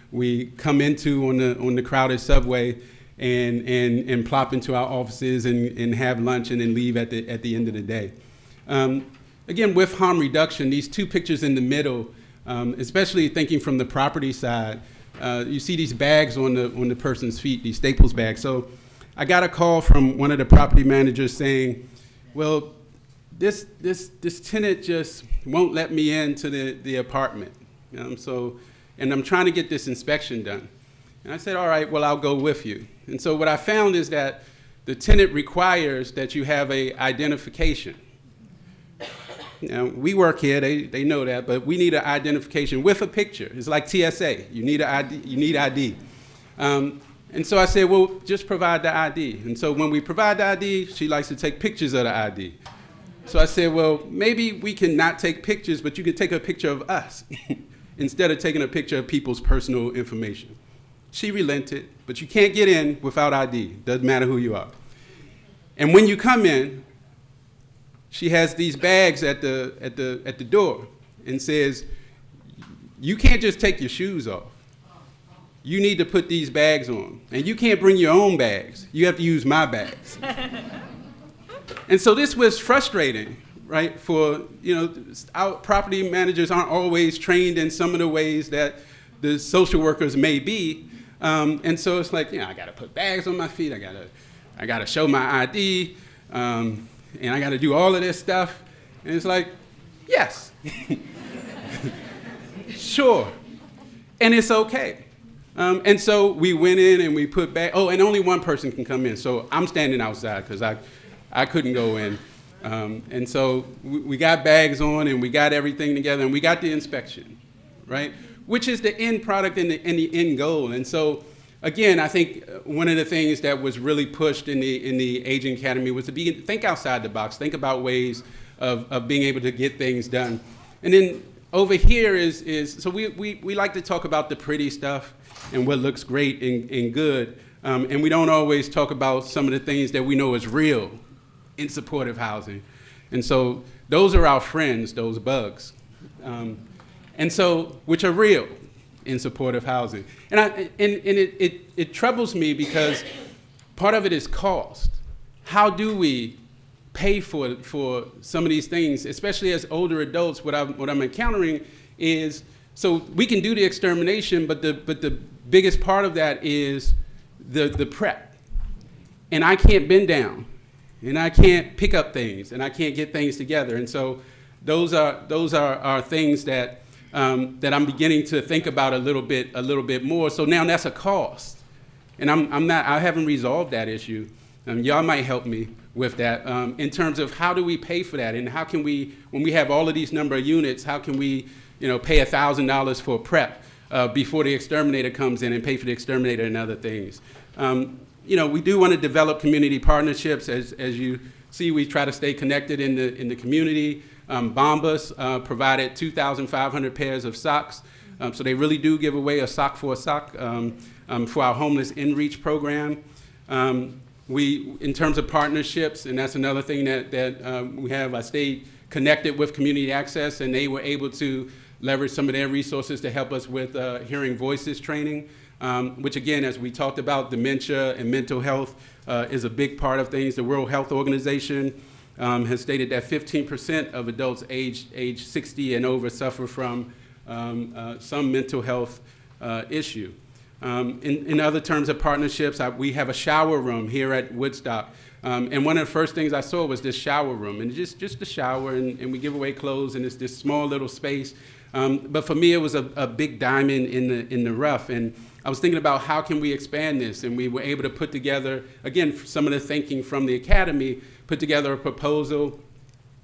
we come into on the crowded subway and plop into our offices and have lunch and then leave at the end of the day. Again, with harm reduction, these two pictures in the middle, especially thinking from the property side, you see these bags on the person's feet, these Staples bags. So I got a call from one of the property managers saying, well, this tenant just won't let me into the apartment. And I'm trying to get this inspection done. And I said, all right, well, I'll go with you. And so what I found is that the tenant requires that you have a identification. We work here, they know that, but we need an identification with a picture. It's like TSA, you need ID. And so I said, well, just provide the ID. And so when we provide the ID, she likes to take pictures of the ID. So I said, well, maybe we can not take pictures, but you can take a picture of us instead of taking a picture of people's personal information. She relented, but you can't get in without ID. Doesn't matter who you are. And when you come in, she has these bags at the door and says, you can't just take your shoes off. You need to put these bags on. And you can't bring your own bags. You have to use my bags. And so this was frustrating, right? For, our property managers aren't always trained in some of the ways that the social workers may be. And so it's like, I got to put bags on my feet. I got to show my ID. And I got to do all of this stuff. And it's like, yes, sure. And it's okay. And so we went in and we put back, and only one person can come in. So I'm standing outside because I couldn't go in. And so we got bags on and we got everything together and we got the inspection, right? Which is the end product and the end goal. And so, again, I think one of the things that was really pushed in the Aging Academy was to think outside the box, think about ways of being able to get things done. And then over here is so we like to talk about the pretty stuff and what looks great and good. And we don't always talk about some of the things that we know is real in supportive housing. And so those are our friends, those bugs. And so, which are real in supportive housing. And it troubles me because part of it is cost. How do we pay for some of these things, especially as older adults? What I'm encountering is, so we can do the extermination, but the biggest part of that is the prep. And I can't bend down, and I can't pick up things, and I can't get things together. And so those are things that I'm beginning to think about a little bit more. So now that's a cost, and I haven't resolved that issue. Y'all might help me with that in terms of how do we pay for that, and how can we, when we have all of these number of units, how can we, pay $1,000 for prep before the exterminator comes in and pay for the exterminator and other things. We do want to develop community partnerships. As you see, we try to stay connected in the community. Bombas provided 2,500 pairs of socks. So they really do give away a sock for a sock for our homeless in-reach program. In terms of partnerships, and that's another thing that we have, I stayed connected with Community Access, and they were able to leverage some of their resources to help us with hearing voices training, which again, as we talked about, dementia and mental health is a big part of things. The World Health Organization has stated that 15% of adults age 60 and over suffer from some mental health issue. In other terms of partnerships, we have a shower room here at Woodstock. And one of the first things I saw was this shower room, and just the shower, and we give away clothes, and it's this small little space. But for me, it was a big diamond in the rough. And I was thinking about how can we expand this, and we were able to put together, again, some of the thinking from the Academy, put together a proposal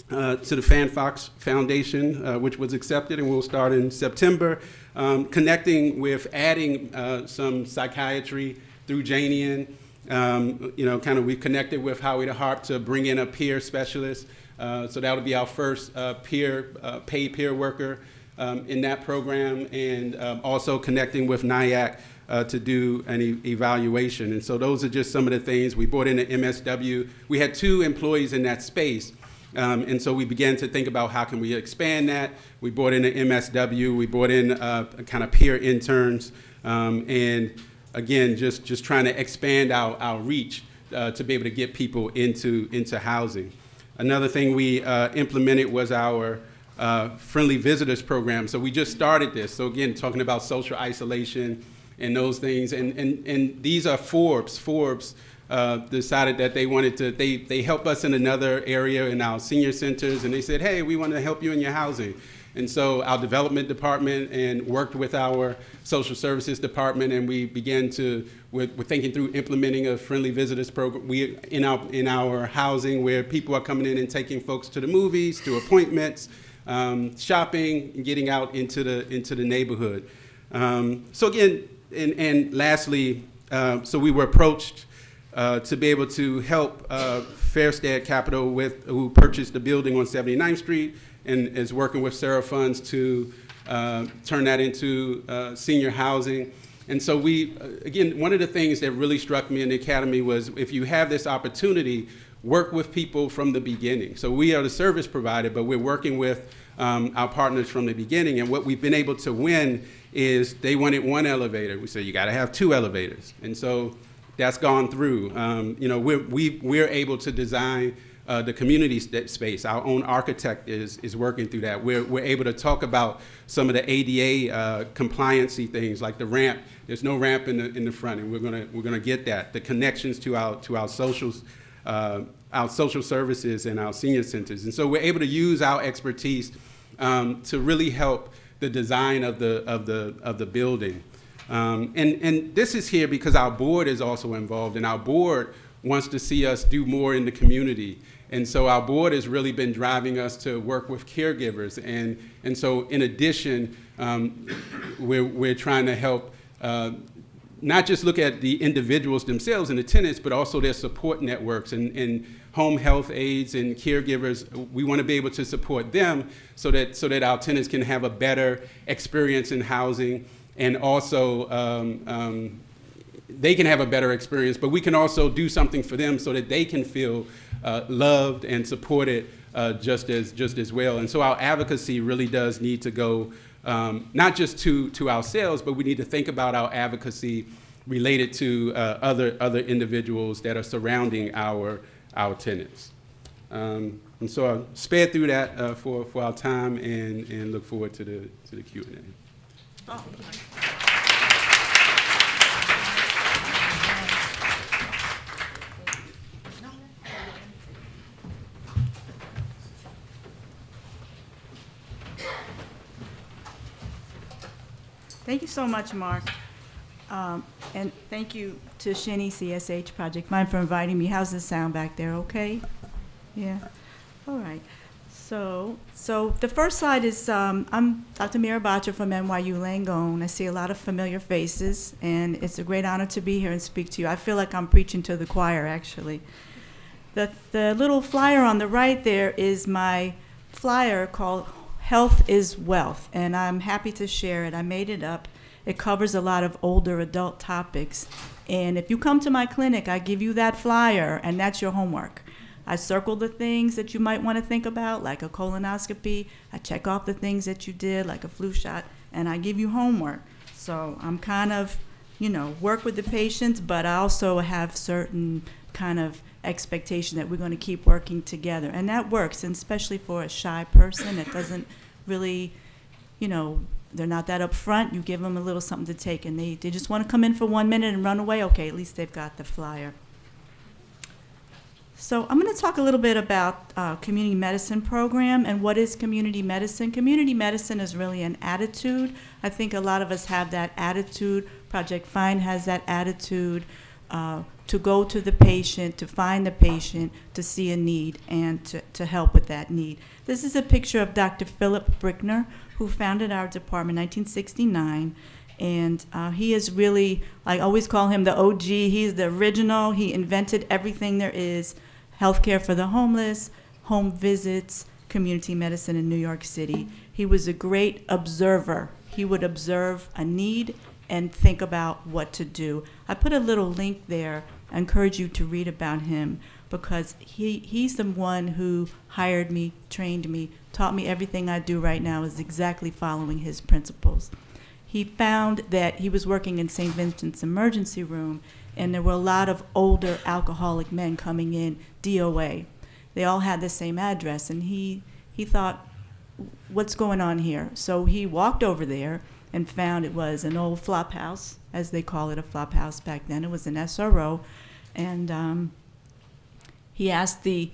to the Fan Fox Foundation, which was accepted, and we'll start in September, connecting with adding some psychiatry through Janian. We've connected with Howie the Harp to bring in a peer specialist. So that'll be our first paid peer worker in that program, and also connecting with NIAC to do an evaluation. And so those are just some of the things. We brought in an MSW. We had 2 employees in that space. And so we began to think about how can we expand that. We brought in an MSW. We brought in kind of peer interns. And again, just trying to expand our reach to be able to get people into housing. Another thing we implemented was our friendly visitors program. So we just started this. So again, talking about social isolation and those things. And these are Forbes. Forbes decided that they wanted to, they help us in another area in our senior centers, and they said, hey, we want to help you in your housing. And so our development department and worked with our social services department, and we began to, we're thinking through implementing a friendly visitors program in our housing, where people are coming in and taking folks to the movies, to appointments, shopping, and getting out into the neighborhood. So again, and lastly, so we were approached to be able to help Fairstead Capital, who purchased the building on 79th Street and is working with Sarah Funds to turn that into senior housing. And so again, one of the things that really struck me in the Academy was, if you have this opportunity, work with people from the beginning. So we are the service provider, but we're working with our partners from the beginning. And what we've been able to win is they wanted 1 elevator. We said, you got to have 2 elevators. And so that's gone through. We're able to design the community space. Our own architect is working through that. We're able to talk about some of the ADA compliancy things, like the ramp. There's no ramp in the front, and we're gonna get that. The connections to our socials, our social services and our senior centers, and so we're able to use our expertise to really help the design of the building. And this is here because our board is also involved, and our board wants to see us do more in the community. And so our board has really been driving us to work with caregivers. And so in addition, we're trying to help not just look at the individuals themselves and the tenants, but also their support networks and home health aides and caregivers. We want to be able to support them so that our tenants can have a better experience in housing, and also they can have a better experience, but we can also do something for them so that they can feel loved and supported just as well. And so our advocacy really does need to go not just to ourselves, but we need to think about our advocacy related to other individuals that are surrounding our tenants. And so I'll spare through that for our time and look forward to the Q&A. Oh. Thank you so much, Mark. And thank you to Shinny CSH Project Mind for inviting me. How's the sound back there? Okay? Yeah? All right. So the first slide is, I'm Dr. Mira Batra from NYU Langone. I see a lot of familiar faces, and it's a great honor to be here and speak to you. I feel like I'm preaching to the choir, actually. The little flyer on the right there is my flyer called Health is Wealth, and I'm happy to share it. I made it up. It covers a lot of older adult topics. And if you come to my clinic, I give you that flyer, and that's your homework. I circle the things that you might want to think about, like a colonoscopy. I check off the things that you did, like a flu shot, and I give you homework. So I'm kind of, work with the patients, but I also have certain kind of expectation that we're going to keep working together. And that works, and especially for a shy person that doesn't really, they're not that upfront. You give them a little something to take, and they just want to come in for 1 minute and run away. Okay, at least they've got the flyer. So I'm going to talk a little bit about community medicine program and what is community medicine. Community medicine is really an attitude. I think a lot of us have that attitude. Project Find has that attitude to go to the patient, to find the patient, to see a need, and to help with that need. This is a picture of Dr. Philip Brickner, who founded our department in 1969. And he is really, I always call him the OG. He's the original. He invented everything there is: healthcare for the homeless, home visits, community medicine in New York City. He was a great observer. He would observe a need and think about what to do. I put a little link there. I encourage you to read about him, because he's the one who hired me, trained me, taught me everything I do right now is exactly following his principles. He found that he was working in St. Vincent's emergency room, and there were a lot of older alcoholic men coming in, DOA. They all had the same address, and he thought, what's going on here? So he walked over there and found it was an old flop house, as they call it, a flop house back then. It was an SRO, and he asked the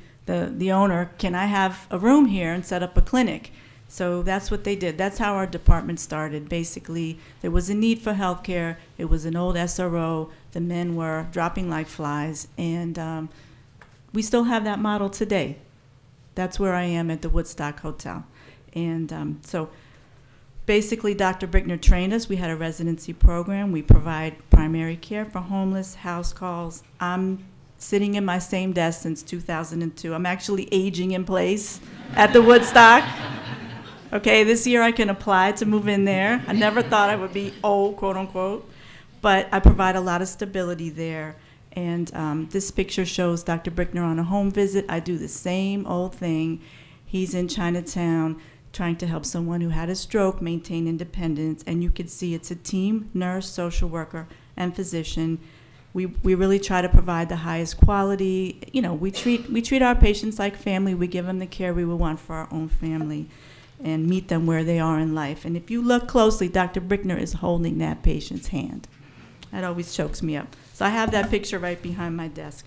owner, can I have a room here and set up a clinic? So that's what they did. That's how our department started. Basically, there was a need for healthcare. It was an old SRO. The men were dropping like flies, and we still have that model today. That's where I am at the Woodstock Hotel. And so basically, Dr. Brickner trained us. We had a residency program. We provide primary care for homeless, house calls. I'm sitting in my same desk since 2002. I'm actually aging in place at the Woodstock. Okay, this year I can apply to move in there. I never thought I would be old, quote unquote, but I provide a lot of stability there. And this picture shows Dr. Brickner on a home visit. I do the same old thing. He's in Chinatown trying to help someone who had a stroke maintain independence. And you can see it's a team, nurse, social worker, and physician. We really try to provide the highest quality. You know, we treat our patients like family. We give them the care we would want for our own family and meet them where they are in life. And if you look closely, Dr. Brickner is holding that patient's hand. That always chokes me up. So I have that picture right behind my desk.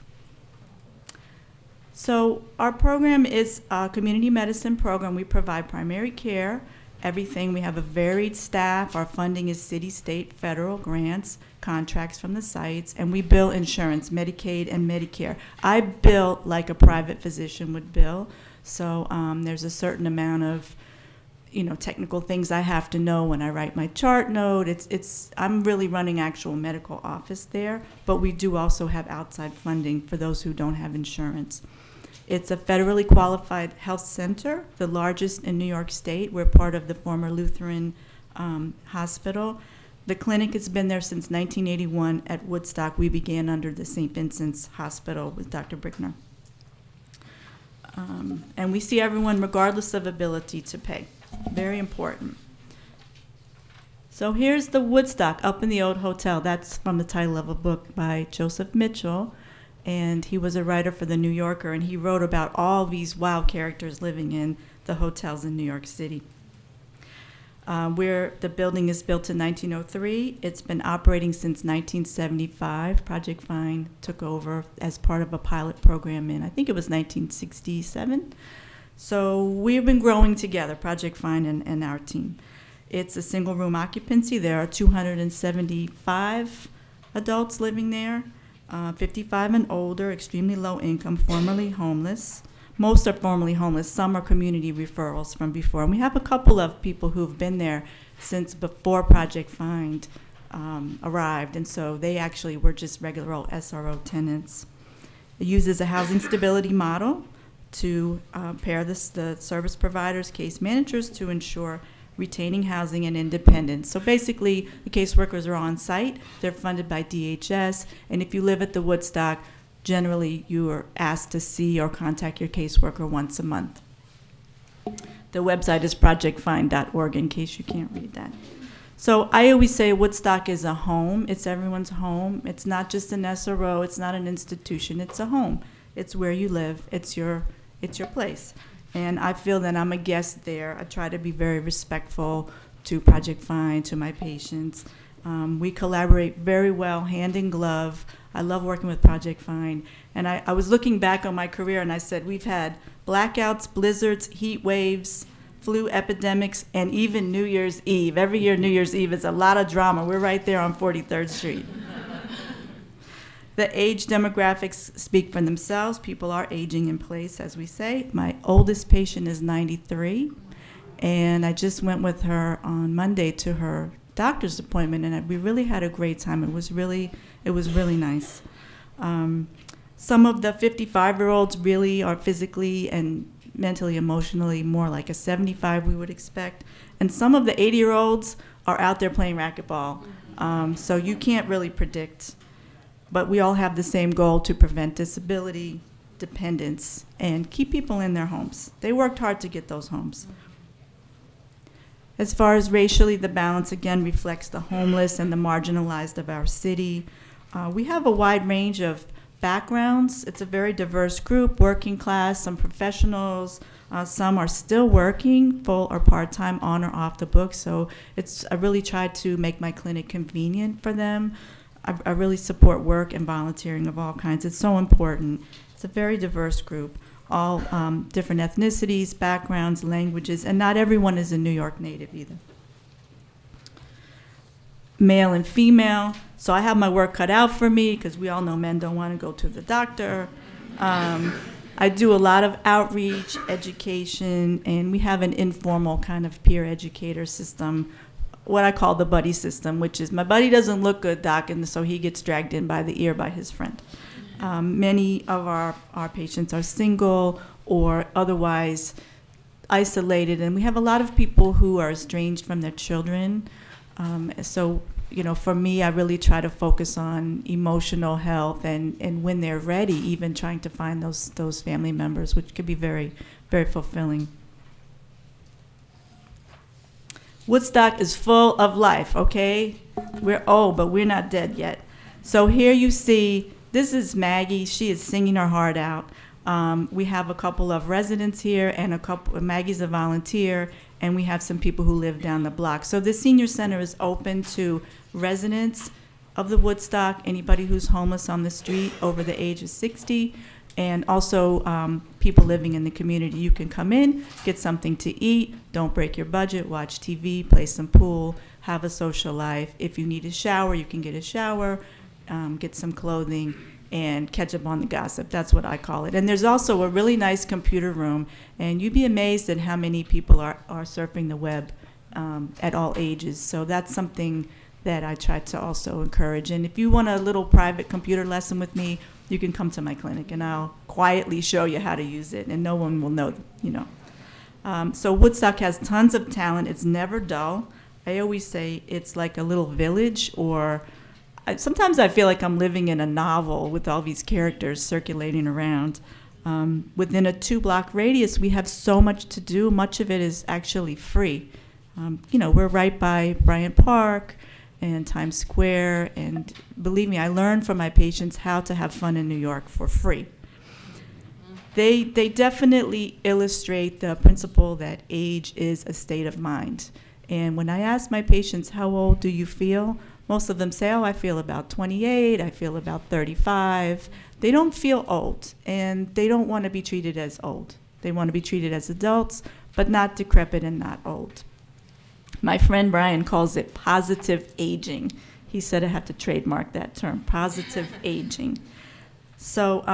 So our program is a community medicine program. We provide primary care, everything. We have a varied staff. Our funding is city, state, federal grants, contracts from the sites, and we bill insurance, Medicaid and Medicare. I bill like a private physician would bill. So there's a certain amount of technical things I have to know when I write my chart note. I'm really running actual medical office there, but we do also have outside funding for those who don't have insurance. It's a federally qualified health center, the largest in New York State. We're part of the former Lutheran hospital. The clinic has been there since 1981 at Woodstock. We began under the St. Vincent's Hospital with Dr. Brickner. And we see everyone regardless of ability to pay. Very important. So here's the Woodstock up in the old hotel. That's from the title of a book by Joseph Mitchell. And he was a writer for The New Yorker, and he wrote about all these wild characters living in the hotels in New York City. Where the building is built in 1903. It's been operating since 1975. Project Find took over as part of a pilot program in, I think it was 1967. So we've been growing together, Project Find and our team. It's a single room occupancy. There are 275 adults living there, 55 and older, extremely low income, formerly homeless. Most are formerly homeless. Some are community referrals from before. And we have a couple of people who've been there since before Project Find arrived. And so they actually were just regular old SRO tenants. It uses a housing stability model to pair the service providers, case managers to ensure retaining housing and independence. So basically, the caseworkers are on site. They're funded by DHS. And if you live at the Woodstock, generally you are asked to see or contact your caseworker once a month. The website is projectfind.org in case you can't read that. So I always say Woodstock is a home. It's everyone's home. It's not just an SRO. It's not an institution. It's a home. It's where you live. It's your place. And I feel that I'm a guest there. I try to be very respectful to Project Find, to my patients. We collaborate very well, hand in glove. I love working with Project Find. And I was looking back on my career, and I said, we've had blackouts, blizzards, heat waves, flu epidemics, and even New Year's Eve. Every year, New Year's Eve is a lot of drama. We're right there on 43rd Street. The age demographics speak for themselves. People are aging in place, as we say. My oldest patient is 93, and I just went with her on Monday to her doctor's appointment, and we really had a great time. It was really nice. Some of the 55-year-olds really are physically and mentally, emotionally more like a 75 we would expect, and some of the 80-year-olds are out there playing racquetball. So you can't really predict. But we all have the same goal to prevent disability, dependence, and keep people in their homes. They worked hard to get those homes. As far as racially, the balance again reflects the homeless and the marginalized of our city. We have a wide range of backgrounds. It's a very diverse group, working class, some professionals, some are still working, full or part-time, on or off the books. So I really try to make my clinic convenient for them. I really support work and volunteering of all kinds. It's so important. It's a very diverse group, all different ethnicities, backgrounds, languages, and not everyone is a New York native either. Male and female. So I have my work cut out for me because we all know men don't want to go to the doctor. I do a lot of outreach, education, and we have an informal kind of peer educator system, what I call the buddy system, which is my buddy doesn't look good, doc, and so he gets dragged in by the ear by his friend. Many of our patients are single or otherwise isolated, and we have a lot of people who are estranged from their children. So, for me, I really try to focus on emotional health and when they're ready, even trying to find those family members, which could be very, very fulfilling. Woodstock is full of life, okay? We're old, but we're not dead yet. So here you see, this is Maggie. She is singing her heart out. We have a couple of residents here, and Maggie's a volunteer, and we have some people who live down the block. So the senior center is open to residents of the Woodstock, anybody who's homeless on the street over the age of 60, and also people living in the community. You can come in, get something to eat, don't break your budget, watch TV, play some pool, have a social life. If you need a shower, you can get a shower, get some clothing, and catch up on the gossip. That's what I call it. And there's also a really nice computer room, and you'd be amazed at how many people are surfing the web at all ages. So that's something that I try to also encourage. And if you want a little private computer lesson with me, you can come to my clinic, and I'll quietly show you how to use it, and no one will know, So Woodstock has tons of talent. It's never dull. I always say it's like a little village, or sometimes I feel like I'm living in a novel with all these characters circulating around. Within a 2-block radius, we have so much to do. Much of it is actually free. We're right by Bryant Park and Times Square, and believe me, I learned from my patients how to have fun in New York for free. They definitely illustrate the principle that age is a state of mind. And when I ask my patients, how old do you feel? Most of them say, I feel about 28, I feel about 35. They don't feel old, and they don't want to be treated as old. They want to be treated as adults, but not decrepit and not old. My friend Brian calls it positive aging. He said I have to trademark that term, positive aging. So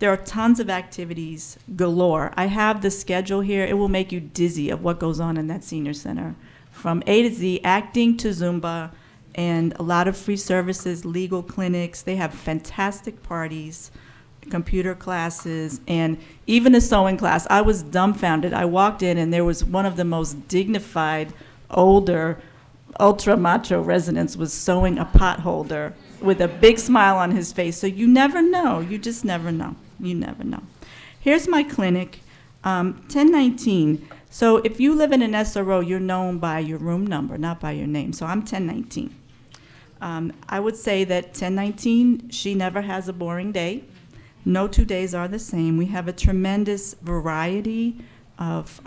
there are tons of activities galore. I have the schedule here. It will make you dizzy of what goes on in that senior center. From A to Z, acting to Zumba, and a lot of free services, legal clinics. They have fantastic parties, computer classes, and even a sewing class. I was dumbfounded. I walked in, and there was one of the most dignified, older, ultra macho residents was sewing a pot holder with a big smile on his face. So you never know. You just never know. You never know. Here's my clinic, 1019. So if you live in an SRO, you're known by your room number, not by your name. So I'm 1019. I would say that 1019, she never has a boring day. No 2 days are the same. We have a tremendous variety of,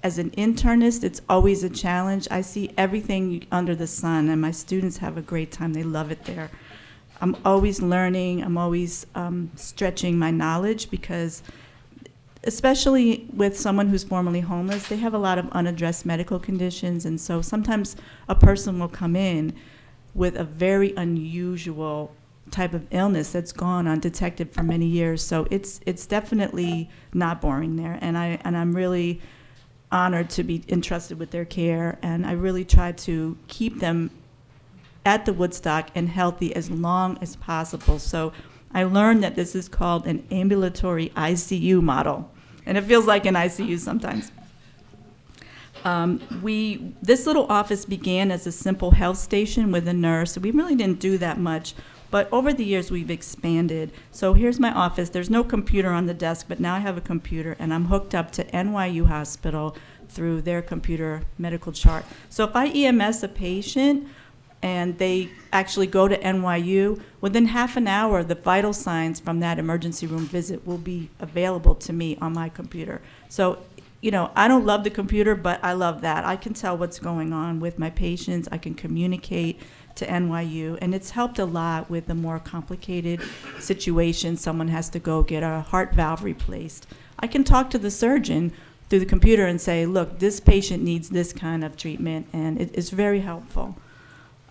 as an internist, it's always a challenge. I see everything under the sun, and my students have a great time. They love it there. I'm always learning. I'm always stretching my knowledge, because especially with someone who's formerly homeless, they have a lot of unaddressed medical conditions, and so sometimes a person will come in with a very unusual type of illness that's gone undetected for many years. So it's definitely not boring there, and I'm really honored to be entrusted with their care, and I really try to keep them at the Woodstock and healthy as long as possible. So I learned that this is called an ambulatory ICU model, and it feels like an ICU sometimes. This little office began as a simple health station with a nurse. So we really didn't do that much, but over the years we've expanded. So here's my office. There's no computer on the desk, but now I have a computer, and I'm hooked up to NYU Hospital through their computer medical chart. So if I EMS a patient and they actually go to NYU, within half an hour, the vital signs from that emergency room visit will be available to me on my computer. So, I don't love the computer, but I love that. I can tell what's going on with my patients. I can communicate to NYU, and it's helped a lot with the more complicated situation. Someone has to go get a heart valve replaced. I can talk to the surgeon through the computer and say, look, this patient needs this kind of treatment, and it's very helpful.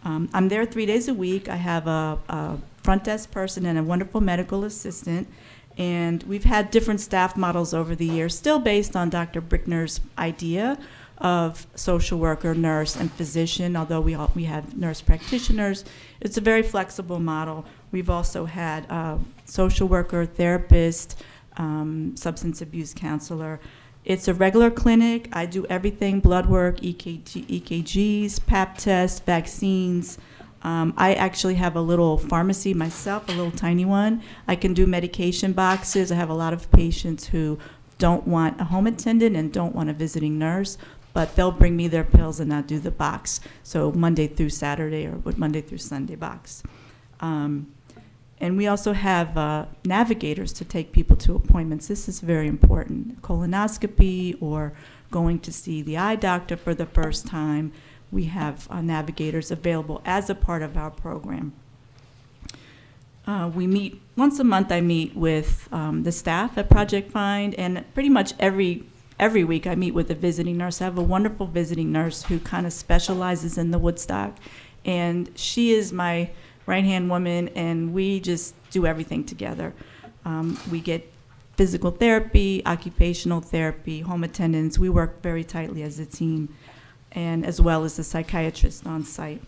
I'm there 3 days a week. I have a front desk person and a wonderful medical assistant, and we've had different staff models over the years, still based on Dr. Brickner's idea of social worker, nurse, and physician, although we have nurse practitioners. It's a very flexible model. We've also had social worker, therapist, substance abuse counselor. It's a regular clinic. I do everything, blood work, EKGs, pap tests, vaccines. I actually have a little pharmacy myself, a little tiny one. I can do medication boxes. I have a lot of patients who don't want a home attendant and don't want a visiting nurse, but they'll bring me their pills and I'll do the box. So Monday through Saturday or Monday through Sunday box. And we also have navigators to take people to appointments. This is very important. Colonoscopy or going to see the eye doctor for the first time, we have navigators available as a part of our program. We meet once a month. I meet with the staff at Project Find, and pretty much every week I meet with a visiting nurse. I have a wonderful visiting nurse who kind of specializes in the Woodstock, and she is my right-hand woman, and we just do everything together. We get physical therapy, occupational therapy, home attendance. We work very tightly as a team, and as well as the psychiatrist on site.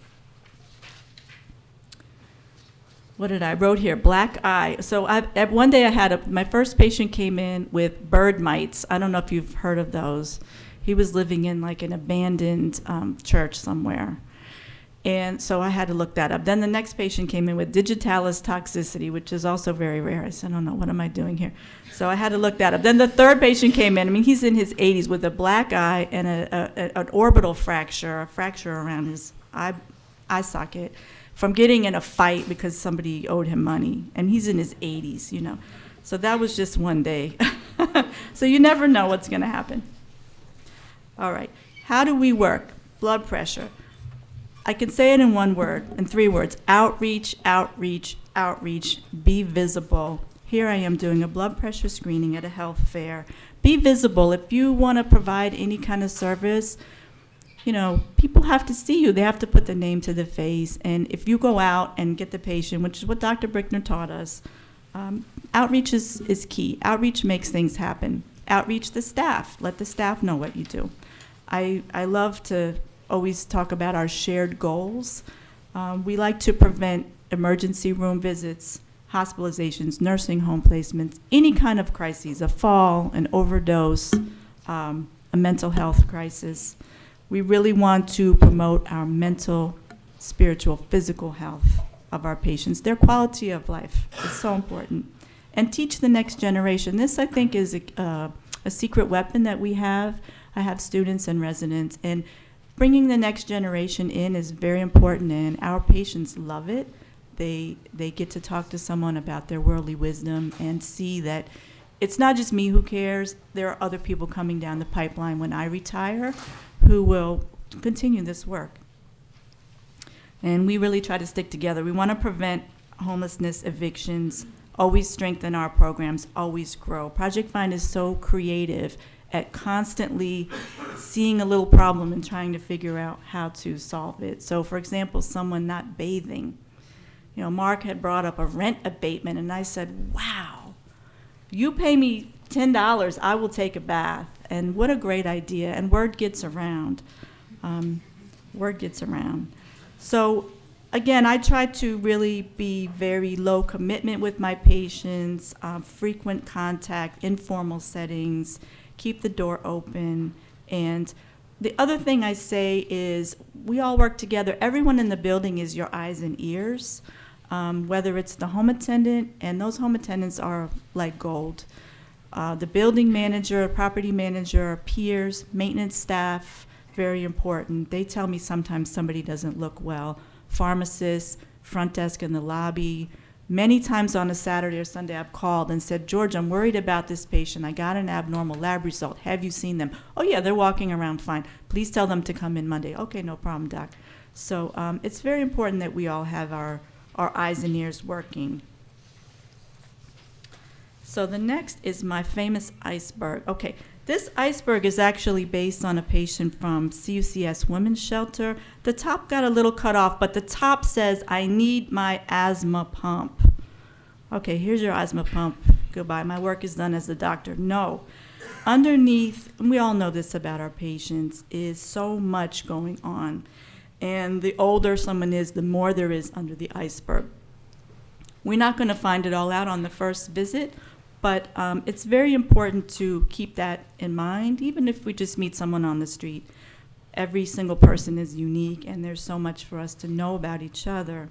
What did I wrote here? Black eye. So one day I had my first patient came in with bird mites. I don't know if you've heard of those. He was living in like an abandoned church somewhere. And so I had to look that up. Then the next patient came in with digitalis toxicity, which is also very rare. I said, I don't know, what am I doing here? So I had to look that up. Then the third patient came in. I mean, he's in his 80s with a black eye and an orbital fracture, a fracture around his eye socket, from getting in a fight because somebody owed him money. And he's in his 80s, you know. So that was just one day. So you never know what's going to happen. All right. How do we work? Blood pressure. I can say it in one word, in 3 words. Outreach, outreach, outreach. Be visible. Here I am doing a blood pressure screening at a health fair. Be visible. If you want to provide any kind of service, you know, people have to see you. They have to put the name to the face. And if you go out and get the patient, which is what Dr. Brickner taught us, outreach is key. Outreach makes things happen. Outreach the staff. Let the staff know what you do. I love to always talk about our shared goals. We like to prevent emergency room visits, hospitalizations, nursing home placements, any kind of crises, a fall, an overdose, a mental health crisis. We really want to promote our mental, spiritual, physical health of our patients. Their quality of life is so important. And teach the next generation. This, I think, is a secret weapon that we have. I have students and residents, and bringing the next generation in is very important, and our patients love it. They get to talk to someone about their worldly wisdom and see that it's not just me who cares. There are other people coming down the pipeline when I retire who will continue this work. And we really try to stick together. We want to prevent homelessness, evictions, always strengthen our programs, always grow. Project Find is so creative at constantly seeing a little problem and trying to figure out how to solve it. So, for example, someone not bathing. You know, Mark had brought up a rent abatement, and I said, wow, you pay me $10, I will take a bath. And what a great idea. And word gets around. Word gets around. So, again, I try to really be very low commitment with my patients, frequent contact, informal settings, keep the door open. And the other thing I say is we all work together. Everyone in the building is your eyes and ears, whether it's the home attendant, and those home attendants are like gold. The building manager, property manager, peers, maintenance staff, very important. They tell me sometimes somebody doesn't look well. Pharmacists, front desk in the lobby. Many times on a Saturday or Sunday I've called and said, George, I'm worried about this patient. I got an abnormal lab result. Have you seen them? Oh yeah, they're walking around fine. Please tell them to come in Monday. Okay, no problem, doc. So it's very important that we all have our eyes and ears working. So the next is my famous iceberg. Okay, this iceberg is actually based on a patient from CUCS Women's Shelter. The top got a little cut off, but the top says, I need my asthma pump. Okay, here's your asthma pump. Goodbye, my work is done as a doctor. No. Underneath, and we all know this about our patients, is so much going on. And the older someone is, the more there is under the iceberg. We're not going to find it all out on the first visit, but it's very important to keep that in mind, even if we just meet someone on the street. Every single person is unique, and there's so much for us to know about each other.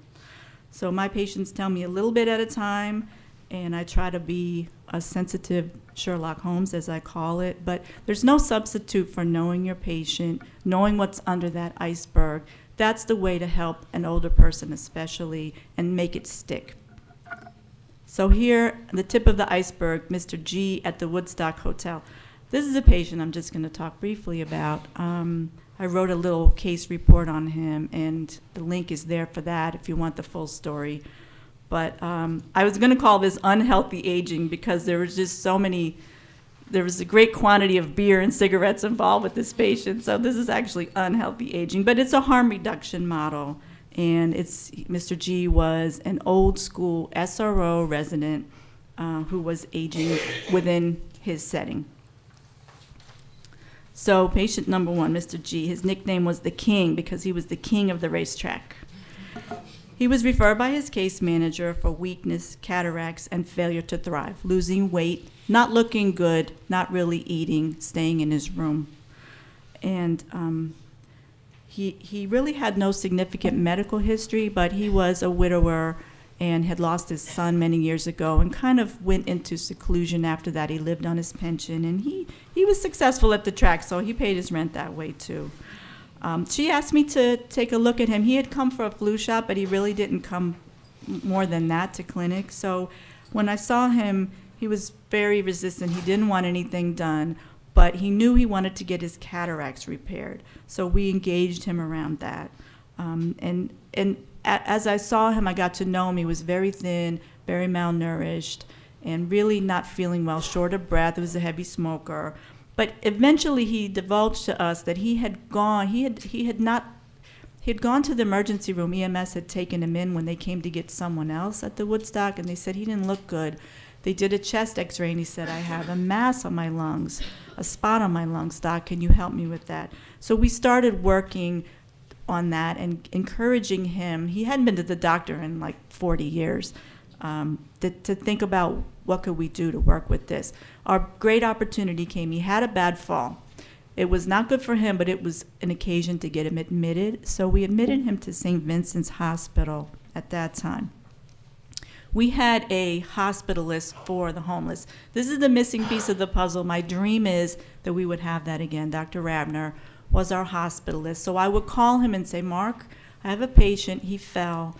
So my patients tell me a little bit at a time, and I try to be a sensitive Sherlock Holmes, as I call it. But there's no substitute for knowing your patient, knowing what's under that iceberg. that's the way to help an older person especially and make it stick. So here, the tip of the iceberg, Mr. G at the Woodstock Hotel. This is a patient I'm just going to talk briefly about. I wrote a little case report on him, and the link is there for that if you want the full story. But I was going to call this unhealthy aging because there was just there was a great quantity of beer and cigarettes involved with this patient, so this is actually unhealthy aging. But it's a harm reduction model, and Mr. G was an old school SRO resident who was aging within his setting. So patient number 1, Mr. G, his nickname was the King because he was the king of the racetrack. He was referred by his case manager for weakness, cataracts, and failure to thrive, losing weight, not looking good, not really eating, staying in his room. And he really had no significant medical history, but he was a widower and had lost his son many years ago and kind of went into seclusion after that. He lived on his pension, and he was successful at the track, so he paid his rent that way too. She asked me to take a look at him. He had come for a flu shot, but he really didn't come more than that to clinic. So when I saw him, he was very resistant. He didn't want anything done, but he knew he wanted to get his cataracts repaired. So we engaged him around that. As I saw him, I got to know him. He was very thin, very malnourished, and really not feeling well, short of breath. He was a heavy smoker. But eventually he divulged to us that he had gone to the emergency room. EMS had taken him in when they came to get someone else at the Woodstock, and they said he didn't look good. They did a chest x-ray, and he said, I have a mass on my lungs, a spot on my lungs, Doc, can you help me with that? So we started working on that and encouraging him. He hadn't been to the doctor in like 40 years to think about what could we do to work with this. Our great opportunity came. He had a bad fall. It was not good for him, but it was an occasion to get him admitted. So we admitted him to St. Vincent's Hospital at that time. We had a hospitalist for the homeless. This is the missing piece of the puzzle. My dream is that we would have that again. Dr. Rabner was our hospitalist. So I would call him and say, Mark, I have a patient. He fell.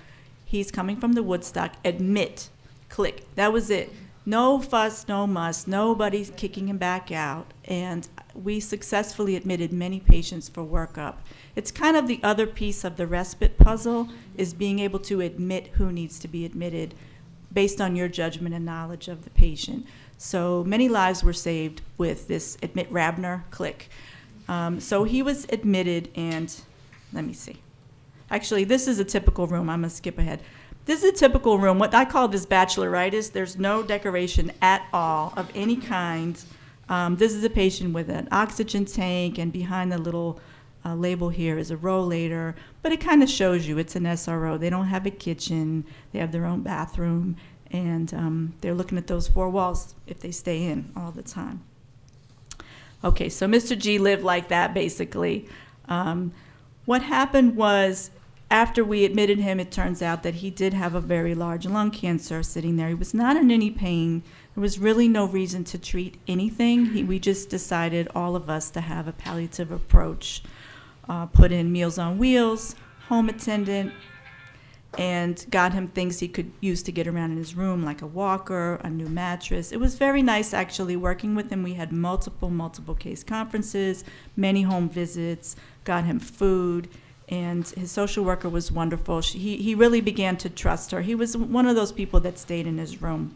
He's coming from the Woodstock. Admit. Click. That was it. No fuss, no muss. Nobody's kicking him back out. And we successfully admitted many patients for workup. It's kind of the other piece of the respite puzzle is being able to admit who needs to be admitted based on your judgment and knowledge of the patient. So many lives were saved with this admit Rabner click. So he was admitted, and let me see. Actually, this is a typical room. I'm going to skip ahead. This is a typical room. What I call this bacheloritis. There's no decoration at all of any kind. This is a patient with an oxygen tank, and behind the little label here is a rollator, but it kind of shows you it's an SRO. They don't have a kitchen. They have their own bathroom, and they're looking at those four walls if they stay in all the time. Okay, so Mr. G lived like that, basically. What happened was, after we admitted him, it turns out that he did have a very large lung cancer sitting there. He was not in any pain. There was really no reason to treat anything. We just decided, all of us, to have a palliative approach. Put in Meals on Wheels, home attendant, and got him things he could use to get around in his room, like a walker, a new mattress. It was very nice, actually, working with him. We had multiple case conferences, many home visits, got him food, and his social worker was wonderful. He really began to trust her. He was one of those people that stayed in his room.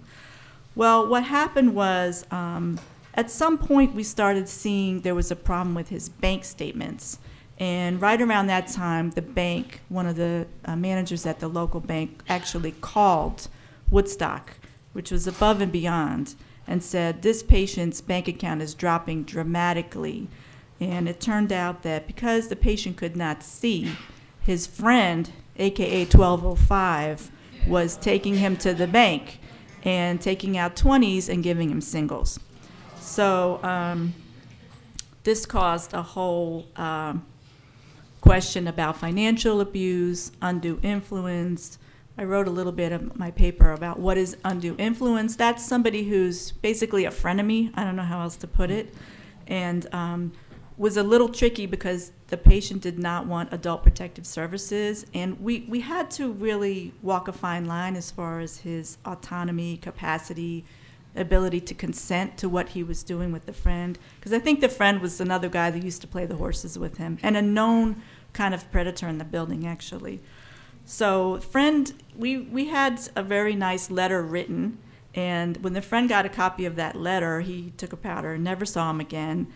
Well, what happened was, at some point we started seeing there was a problem with his bank statements. And right around that time, the bank, one of the managers at the local bank, actually called Woodstock, which was above and beyond, and said, this patient's bank account is dropping dramatically. And it turned out that because the patient could not see, his friend, AKA 1205, was taking him to the bank and taking out 20s and giving him singles. So this caused a whole question about financial abuse, undue influence. I wrote a little bit of my paper about what is undue influence. That's somebody who's basically a frenemy. I don't know how else to put it. And was a little tricky because the patient did not want adult protective services, and we had to really walk a fine line as far as his autonomy, capacity, ability to consent to what he was doing with the friend. Because I think the friend was another guy that used to play the horses with him, and a known kind of predator in the building, actually. So friend, we had a very nice letter written, and when the friend got a copy of that letter, he took a powder, never saw him again.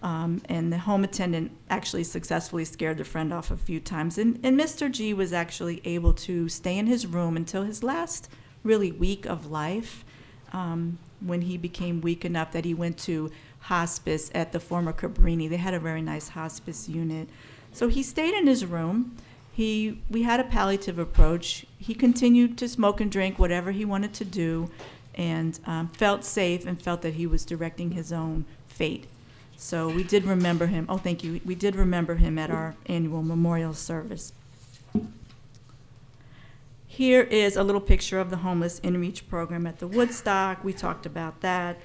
And the home attendant actually successfully scared the friend off a few times. And Mr. G was actually able to stay in his room until his last really week of life, when he became weak enough that he went to hospice at the former Cabrini. They had a very nice hospice unit. So he stayed in his room. We had a palliative approach. He continued to smoke and drink whatever he wanted to do, and felt safe and felt that he was directing his own fate. So we did remember him. Oh, thank you. We did remember him at our annual memorial service. Here is a little picture of the Homeless In Reach program at the Woodstock. We talked about that.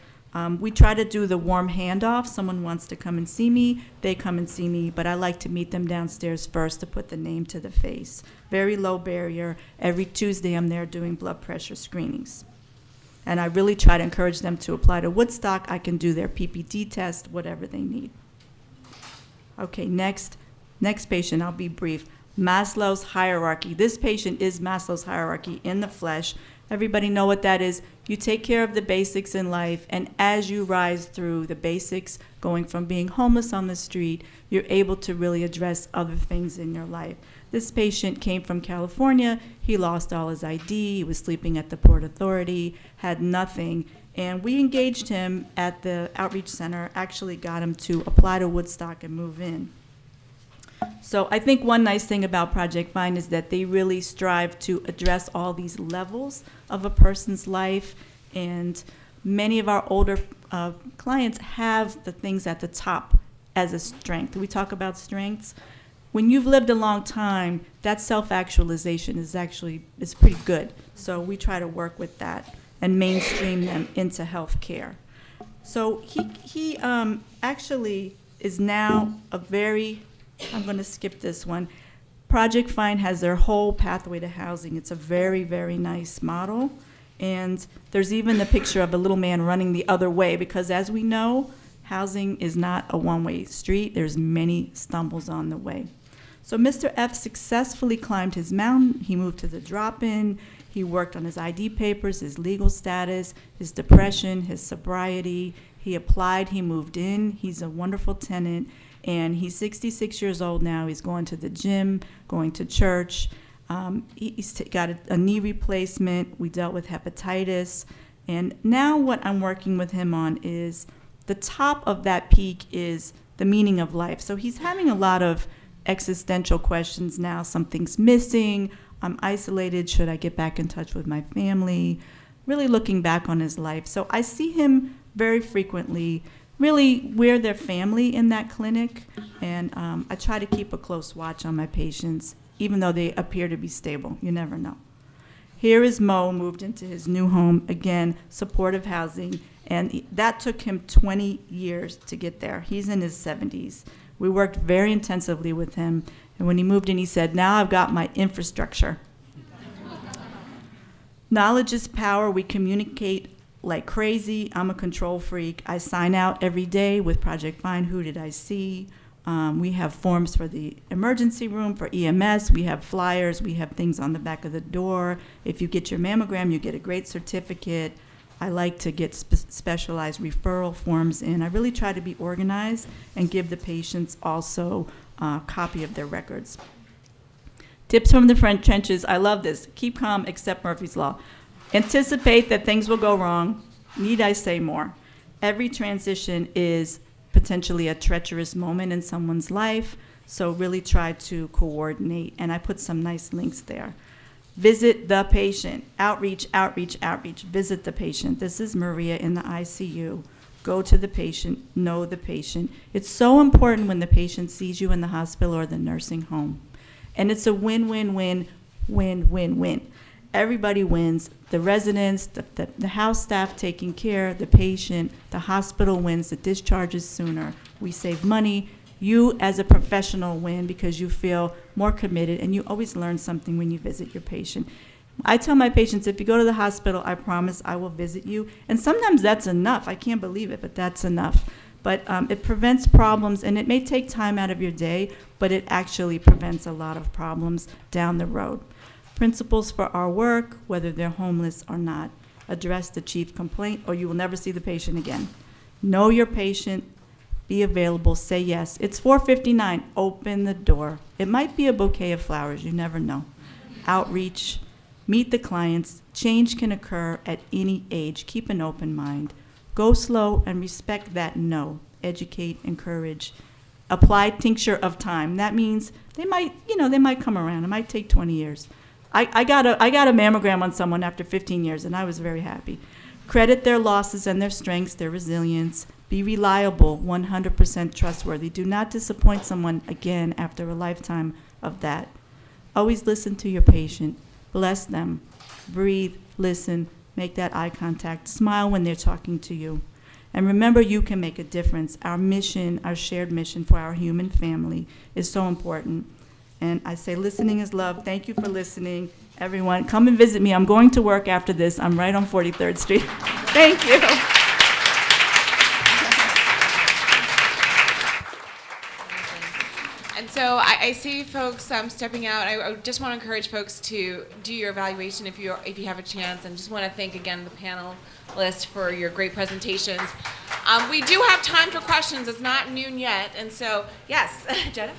We try to do the warm handoff. Someone wants to come and see me, they come and see me, but I like to meet them downstairs first to put the name to the face. Very low barrier. Every Tuesday I'm there doing blood pressure screenings. And I really try to encourage them to apply to Woodstock. I can do their PPD test, whatever they need. Okay, next patient, I'll be brief. Maslow's hierarchy. This patient is Maslow's hierarchy in the flesh. Everybody know what that is. You take care of the basics in life, and as you rise through the basics, going from being homeless on the street, you're able to really address other things in your life. This patient came from California. He lost all his ID. He was sleeping at the Port Authority, had nothing. And we engaged him at the outreach center, actually got him to apply to Woodstock and move in. So I think one nice thing about Project Find is that they really strive to address all these levels of a person's life. And many of our older clients have the things at the top as a strength. We talk about strengths. When you've lived a long time, that self-actualization is pretty good. So we try to work with that and mainstream them into health care. So he actually is now I'm going to skip this one. Project Find has their whole pathway to housing. It's a very, very nice model. And there's even the picture of a little man running the other way, because as we know, housing is not a one-way street. There's many stumbles on the way. So Mr. F successfully climbed his mountain. He moved to the drop-in. He worked on his ID papers, his legal status, his depression, his sobriety. He applied, he moved in. He's a wonderful tenant, and he's 66 years old now. He's going to the gym, going to church. He's got a knee replacement. We dealt with hepatitis. And now what I'm working with him on is the top of that peak is the meaning of life. So he's having a lot of existential questions now. Something's missing. I'm isolated. Should I get back in touch with my family? Really looking back on his life. So I see him very frequently. Really, we're their family in that clinic, and I try to keep a close watch on my patients, even though they appear to be stable. You never know. Here is Mo, moved into his new home. Again, supportive housing, and that took him 20 years to get there. He's in his 70s. We worked very intensively with him, and when he moved in, he said, now I've got my infrastructure. Knowledge is power. We communicate like crazy. I'm a control freak. I sign out every day with Project Find. Who did I see? We have forms for the emergency room, for EMS. We have flyers. We have things on the back of the door. If you get your mammogram, you get a great certificate. I like to get specialized referral forms in. I really try to be organized and give the patients also a copy of their records. Tips from the front trenches. I love this. Keep calm, accept Murphy's Law. Anticipate that things will go wrong. Need I say more? Every transition is potentially a treacherous moment in someone's life, so really try to coordinate. And I put some nice links there. Visit the patient. Outreach, outreach, outreach. Visit the patient. This is Maria in the ICU. Go to the patient. Know the patient. It's so important when the patient sees you in the hospital or the nursing home. And it's a win-win-win, win-win-win. Everybody wins. The residents, the house staff taking care, the patient, the hospital wins. The discharge is sooner. We save money. You as a professional win because you feel more committed, and you always learn something when you visit your patient. I tell my patients, if you go to the hospital, I promise I will visit you. And sometimes that's enough. I can't believe it, but that's enough. But it prevents problems, and it may take time out of your day, but it actually prevents a lot of problems down the road. Principles for our work, whether they're homeless or not. Address the chief complaint, or you will never see the patient again. Know your patient. Be available. Say yes. It's 4:59. Open the door. It might be a bouquet of flowers. You never know. Outreach. Meet the clients. Change can occur at any age. Keep an open mind. Go slow and respect that no. Educate, encourage. Apply tincture of time. That means they might come around. It might take 20 years. I got a mammogram on someone after 15 years, and I was very happy. Credit their losses and their strengths, their resilience. Be reliable, 100% trustworthy. Do not disappoint someone again after a lifetime of that. Always listen to your patient. Bless them. Breathe, listen, make that eye contact. Smile when they're talking to you. And remember, you can make a difference. Our mission, our shared mission for our human family is so important. And I say listening is love. Thank you for listening. Everyone, come and visit me. I'm going to work after this. I'm right on 43rd Street. Thank you. And so I see folks stepping out. I just want to encourage folks to do your evaluation if you have a chance, and just want to thank again the panelists for your great presentations. We do have time for questions. It's not noon yet, and so yes, Jenna.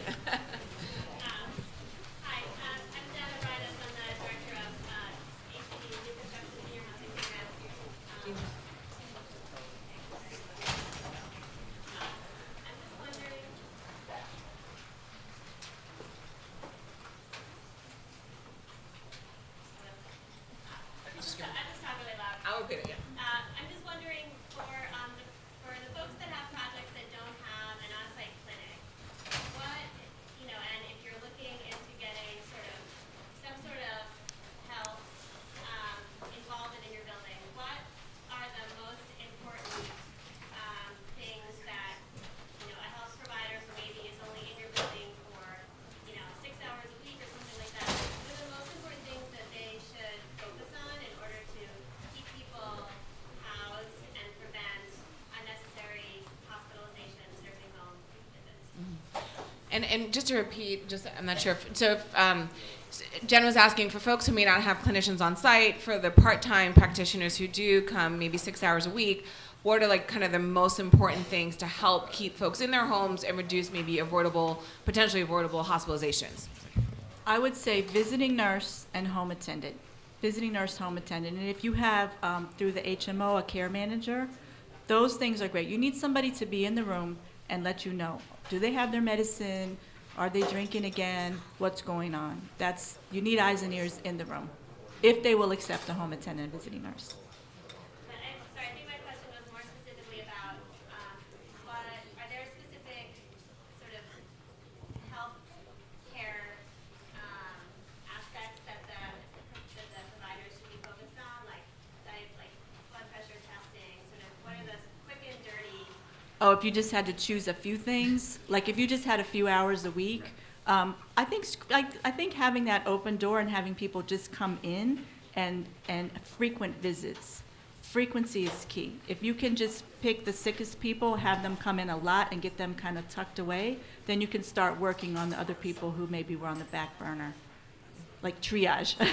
I'm just wondering for the folks that have projects that don't have an on-site clinic, what, and if you're looking into getting some sort of health involvement in your building, what are the most important things that, a health provider who maybe is only in your building for, 6 hours a week or something like that, what are the most important things that they should focus on in order to keep people housed and prevent unnecessary hospitalizations, nursing home visits? And just to repeat, I'm not sure if Jen was asking for folks who may not have clinicians on site, for the part-time practitioners who do come maybe 6 hours a week, what are kind of the most important things to help keep folks in their homes and reduce maybe potentially avoidable hospitalizations? I would say visiting nurse and home attendant. Visiting nurse, home attendant. And if you have, through the HMO, a care manager, those things are great. You need somebody to be in the room and let you know. Do they have their medicine? Are they drinking again? What's going on? You need eyes and ears in the room, if they will accept a home attendant and visiting nurse. But I think my question was more specifically about are there specific sort of health care aspects that the providers should be focused on, like blood pressure testing, what are the quick and dirty? Oh, if you just had to choose a few things, like if you just had a few hours a week, I think having that open door and having people just come in and frequent visits. Frequency is key. If you can just pick the sickest people, have them come in a lot and get them kind of tucked away, then you can start working on the other people who maybe were on the back burner, like triage. Do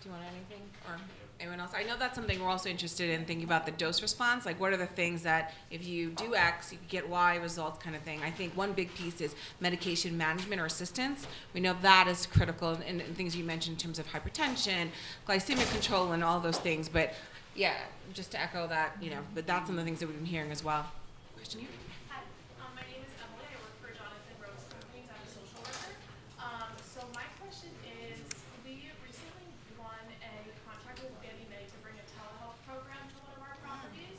you want anything, or anyone else? I know that's something we're also interested in, thinking about the dose response. Like, what are the things that if you do X, you get Y results, kind of thing. I think one big piece is medication management or assistance. We know that is critical, and things you mentioned in terms of hypertension, glycemic control, and all those things. But yeah, just to echo that, but that's some of the things that we've been hearing as well. Question here? Hi, my name is Emily. I work for Jonathan Rose Companies. I'm a social worker. So my question is, we recently won a contract with Fannie Mae to bring a telehealth program to one of our properties.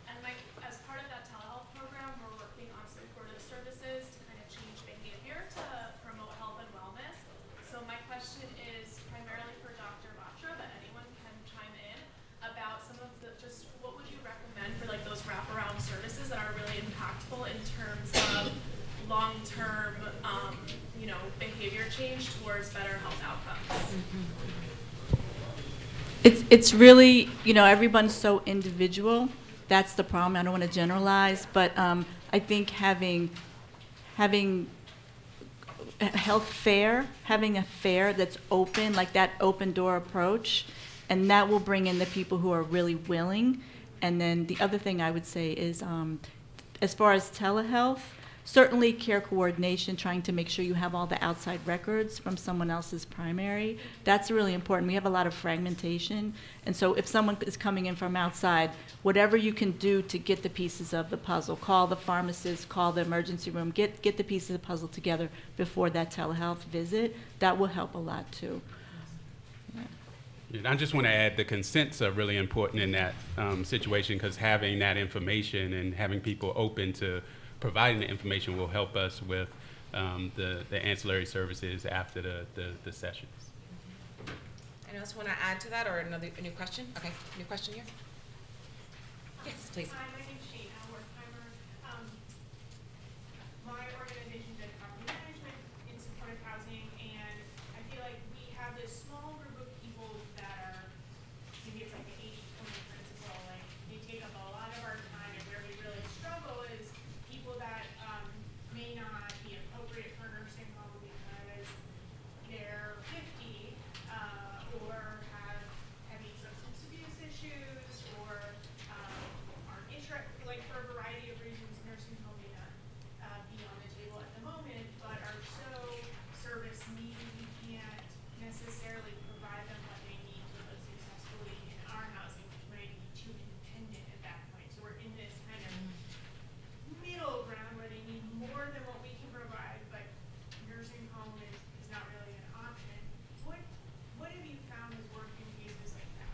And as part of that telehealth program, we're working on supportive services to kind of change behavior to promote health and wellness. So my question is primarily for Dr. helpful in terms of long-term, behavior change towards better health outcomes? It's really, everyone's so individual. That's the problem. I don't want to generalize, but I think having a health fair, having a fair that's open, like that open door approach, and that will bring in the people who are really willing. And then the other thing I would say is, as far as telehealth, certainly care coordination, trying to make sure you have all the outside records from someone else's primary. That's really important. We have a lot of fragmentation. And so if someone is coming in from outside, whatever you can do to get the pieces of the puzzle, call the pharmacist, call the emergency room, get the pieces of the puzzle together before that telehealth visit, that will help a lot too. I just want to add the consents are really important in that situation, because having that information and having people open to providing the information will help us with the ancillary services after the sessions. Anyone else want to add to that, or a new question? Okay, new question here. Yes, please. Hi, my name's Shane Wertheimer. My organization does property management in supportive housing, and I feel like we have this small group of people that are, maybe it's like the H20 principle, like they take up a lot of our time, and where we really struggle is people that may not be appropriate for nursing home because they're 50 or have heavy substance abuse issues or aren't interested, like for a variety of reasons, nursing home may not be on the table at the moment, but are so service needy we can't necessarily provide them what they need to live successfully in our housing, which might be too independent at that point. So we're in this kind of middle ground where they need more than what we can provide, but nursing home is not really an option. What have you found has worked in cases like that?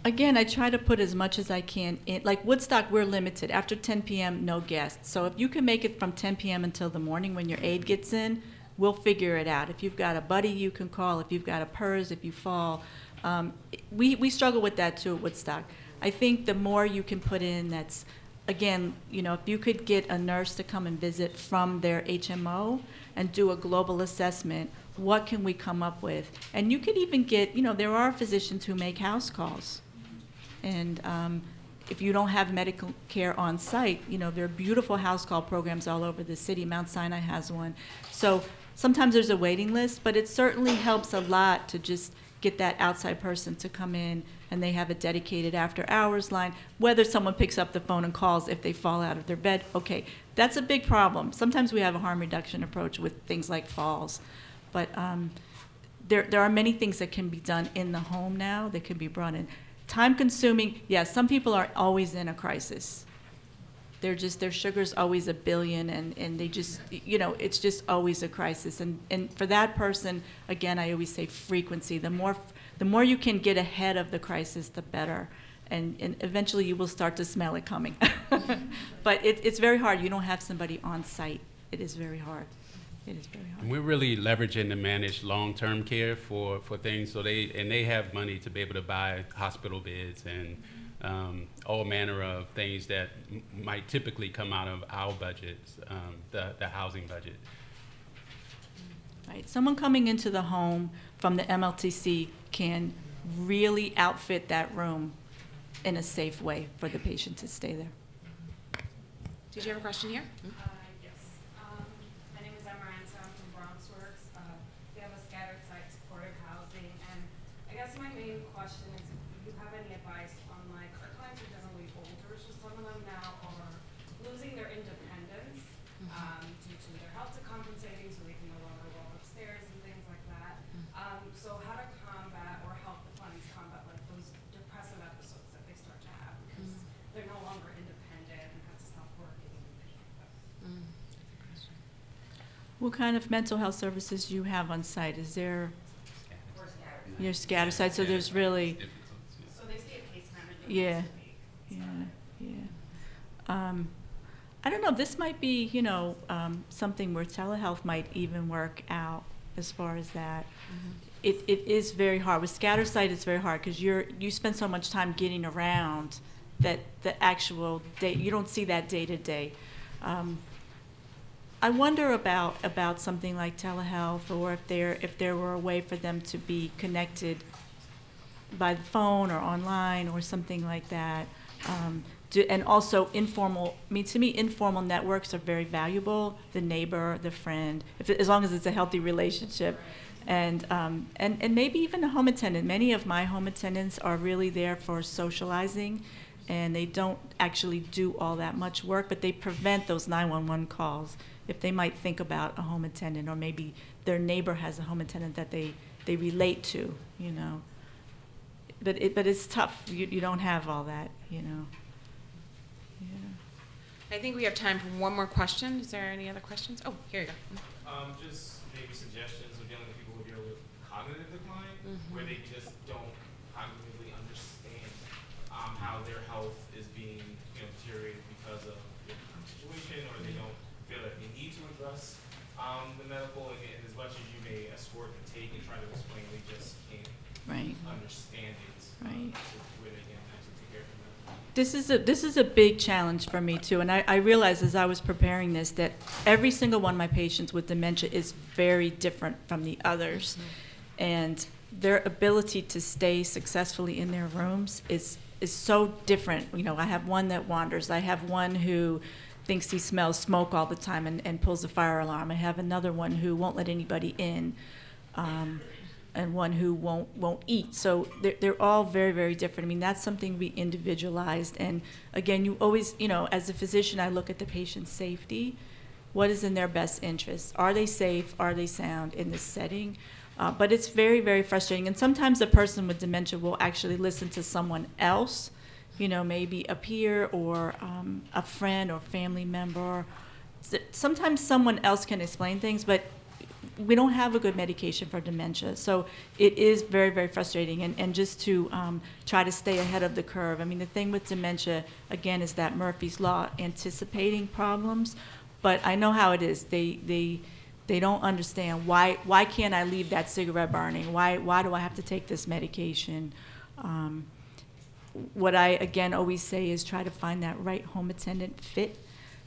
Again, I try to put as much as I can in. Like Woodstock, we're limited. After 10 p.m., no guests. So if you can make it from 10 p.m. until the morning when your aide gets in, we'll figure it out. If you've got a buddy you can call, if you've got a PERS, if you fall. We struggle with that too at Woodstock. I think the more you can put in, that's, again, if you could get a nurse to come and visit from their HMO and do a global assessment, what can we come up with? And you could even get, there are physicians who make house calls. And if you don't have medical care on site, there are beautiful house call programs all over the city. Mount Sinai has one. So sometimes there's a waiting list, but it certainly helps a lot to just get that outside person to come in, and they have a dedicated after-hours line. Whether someone picks up the phone and calls if they fall out of their bed, okay, that's a big problem. Sometimes we have a harm reduction approach with things like falls. But there are many things that can be done in the home now that can be brought in. Time-consuming, yes, some people are always in a crisis. Their sugar's always 1 billion, and they just, it's just always a crisis. And for that person, again, I always say frequency. The more you can get ahead of the crisis, the better. And eventually you will start to smell it coming. But it's very hard. You don't have somebody on site. It is very hard. It is very hard. And we're really leveraging to manage long-term care for things, so they have money to be able to buy hospital beds and all manner of things that might typically come out of our budgets, the housing budget. Right. Someone coming into the home from the MLTC can really outfit that room in a safe way for the patient to stay there. Did you have a question here? Yes. My name is Emma Ransom. I'm from BronxWorks. We have a scattered site supportive housing, and I guess my main question is if you have any advice on, like, our clients are generally older, so some of them now are losing their independence due to their health decompensating, so they can no longer walk upstairs and things like that. So how to combat or help the clients combat, like, those depressive episodes that they start to have because they're no longer independent and have to stop working and things like that. What kind of mental health services do you have on site? Is there Or scattered. your scatter site? So there's really, So they see a case manager Yeah. once a week. yeah. I don't know. This might be, something where telehealth might even work out as far as that. It is very hard. With scatter site, it's very hard because you spend so much time getting around that the actual day, you don't see that day to day. I wonder about something like telehealth, or if there were a way for them to be connected by the phone or online or something like that. And also informal, I mean, to me, informal networks are very valuable. The neighbor, the friend, as long as it's a healthy relationship. And maybe even a home attendant. Many of my home attendants are really there for socializing, and they don't actually do all that much work, but they prevent those 911 calls if they might think about a home attendant, or maybe their neighbor has a home attendant that they relate to, you know. But it's tough. You don't have all that, you know. Yeah. I think we have time for one more question. Is there any other questions? Oh, here you go. Just maybe suggestions of dealing with people who deal with cognitive decline, where they just don't cognitively understand how their health is being deteriorated because of the current situation, or they don't feel that they need to address the medical, and as much as you may escort and take and try to explain, they just can't understand it. Right. Where they can actually take care of them. This is a big challenge for me too, and I realized as I was preparing this that every single one of my patients with dementia is very different from the others, and their ability to stay successfully in their rooms is so different. You know, I have one that wanders. I have one who thinks he smells smoke all the time and pulls the fire alarm. I have another one who won't let anybody in. And one who won't eat. So they're all very, very different. I mean, that's something we individualized. And again, you always, as a physician, I look at the patient's safety. What is in their best interest? Are they safe? Are they sound in this setting? But it's very, very frustrating. And sometimes a person with dementia will actually listen to someone else, maybe a peer or a friend or family member. Sometimes someone else can explain things, but we don't have a good medication for dementia. So it is very, very frustrating. And just to try to stay ahead of the curve. I mean, the thing with dementia, again, is that Murphy's Law, anticipating problems. But I know how it is. They don't understand why can't I leave that cigarette burning? Why do I have to take this medication? What I, again, always say is try to find that right home attendant fit.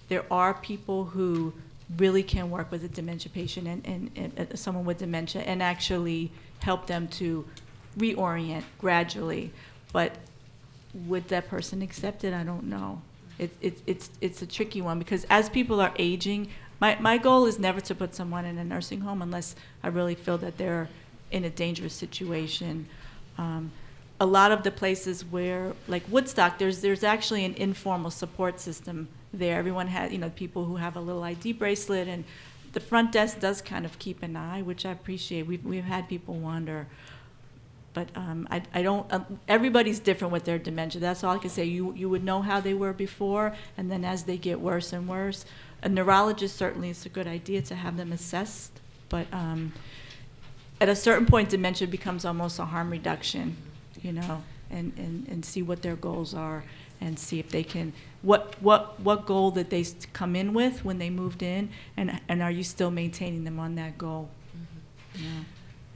There are people who really can work with a dementia patient and someone with dementia and actually help them to reorient gradually. But would that person accept it? I don't know. It's a tricky one, because as people are aging, my goal is never to put someone in a nursing home unless I really feel that they're in a dangerous situation. A lot of the places where, like Woodstock, there's actually an informal support system there. Everyone had, people who have a little ID bracelet, and the front desk does kind of keep an eye, which I appreciate. We've had people wander, but I don't. Everybody's different with their dementia. That's all I can say. You would know how they were before, and then as they get worse and worse, a neurologist certainly is a good idea to have them assessed. But at a certain point, dementia becomes almost a harm reduction, and see what their goals are. And see if they can, what goal that they come in with when they moved in, and are you still maintaining them on that goal? Mm-hmm. Yeah.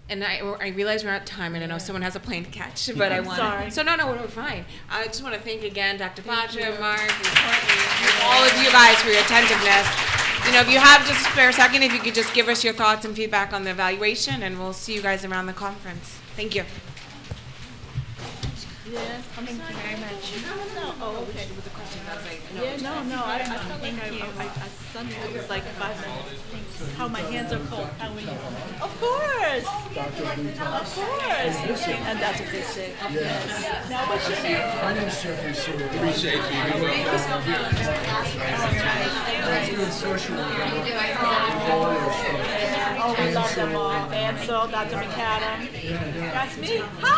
And I realize we're out of time, and I know someone has a plane to catch, but I want sorry. So no, we're fine. I just want to thank again Dr. Batra, Mark, and Courtney, and all of you guys for your attentiveness. If you have just a spare second, if you could just give us your thoughts and feedback on the evaluation, and we'll see you guys around the conference. Thank you. Yes, Thank you very much. Oh, okay. I felt like I suddenly it was like 5 minutes. How my hands are cold. How are you? Of course. Of course. And that's what they said. Yes. Now what's your name? My name is Jeffrey Seward. Appreciate you. Thank you so much. I was doing social work. Oh, we love them all. Ansel, Dr. McAdam. That's me. Hi.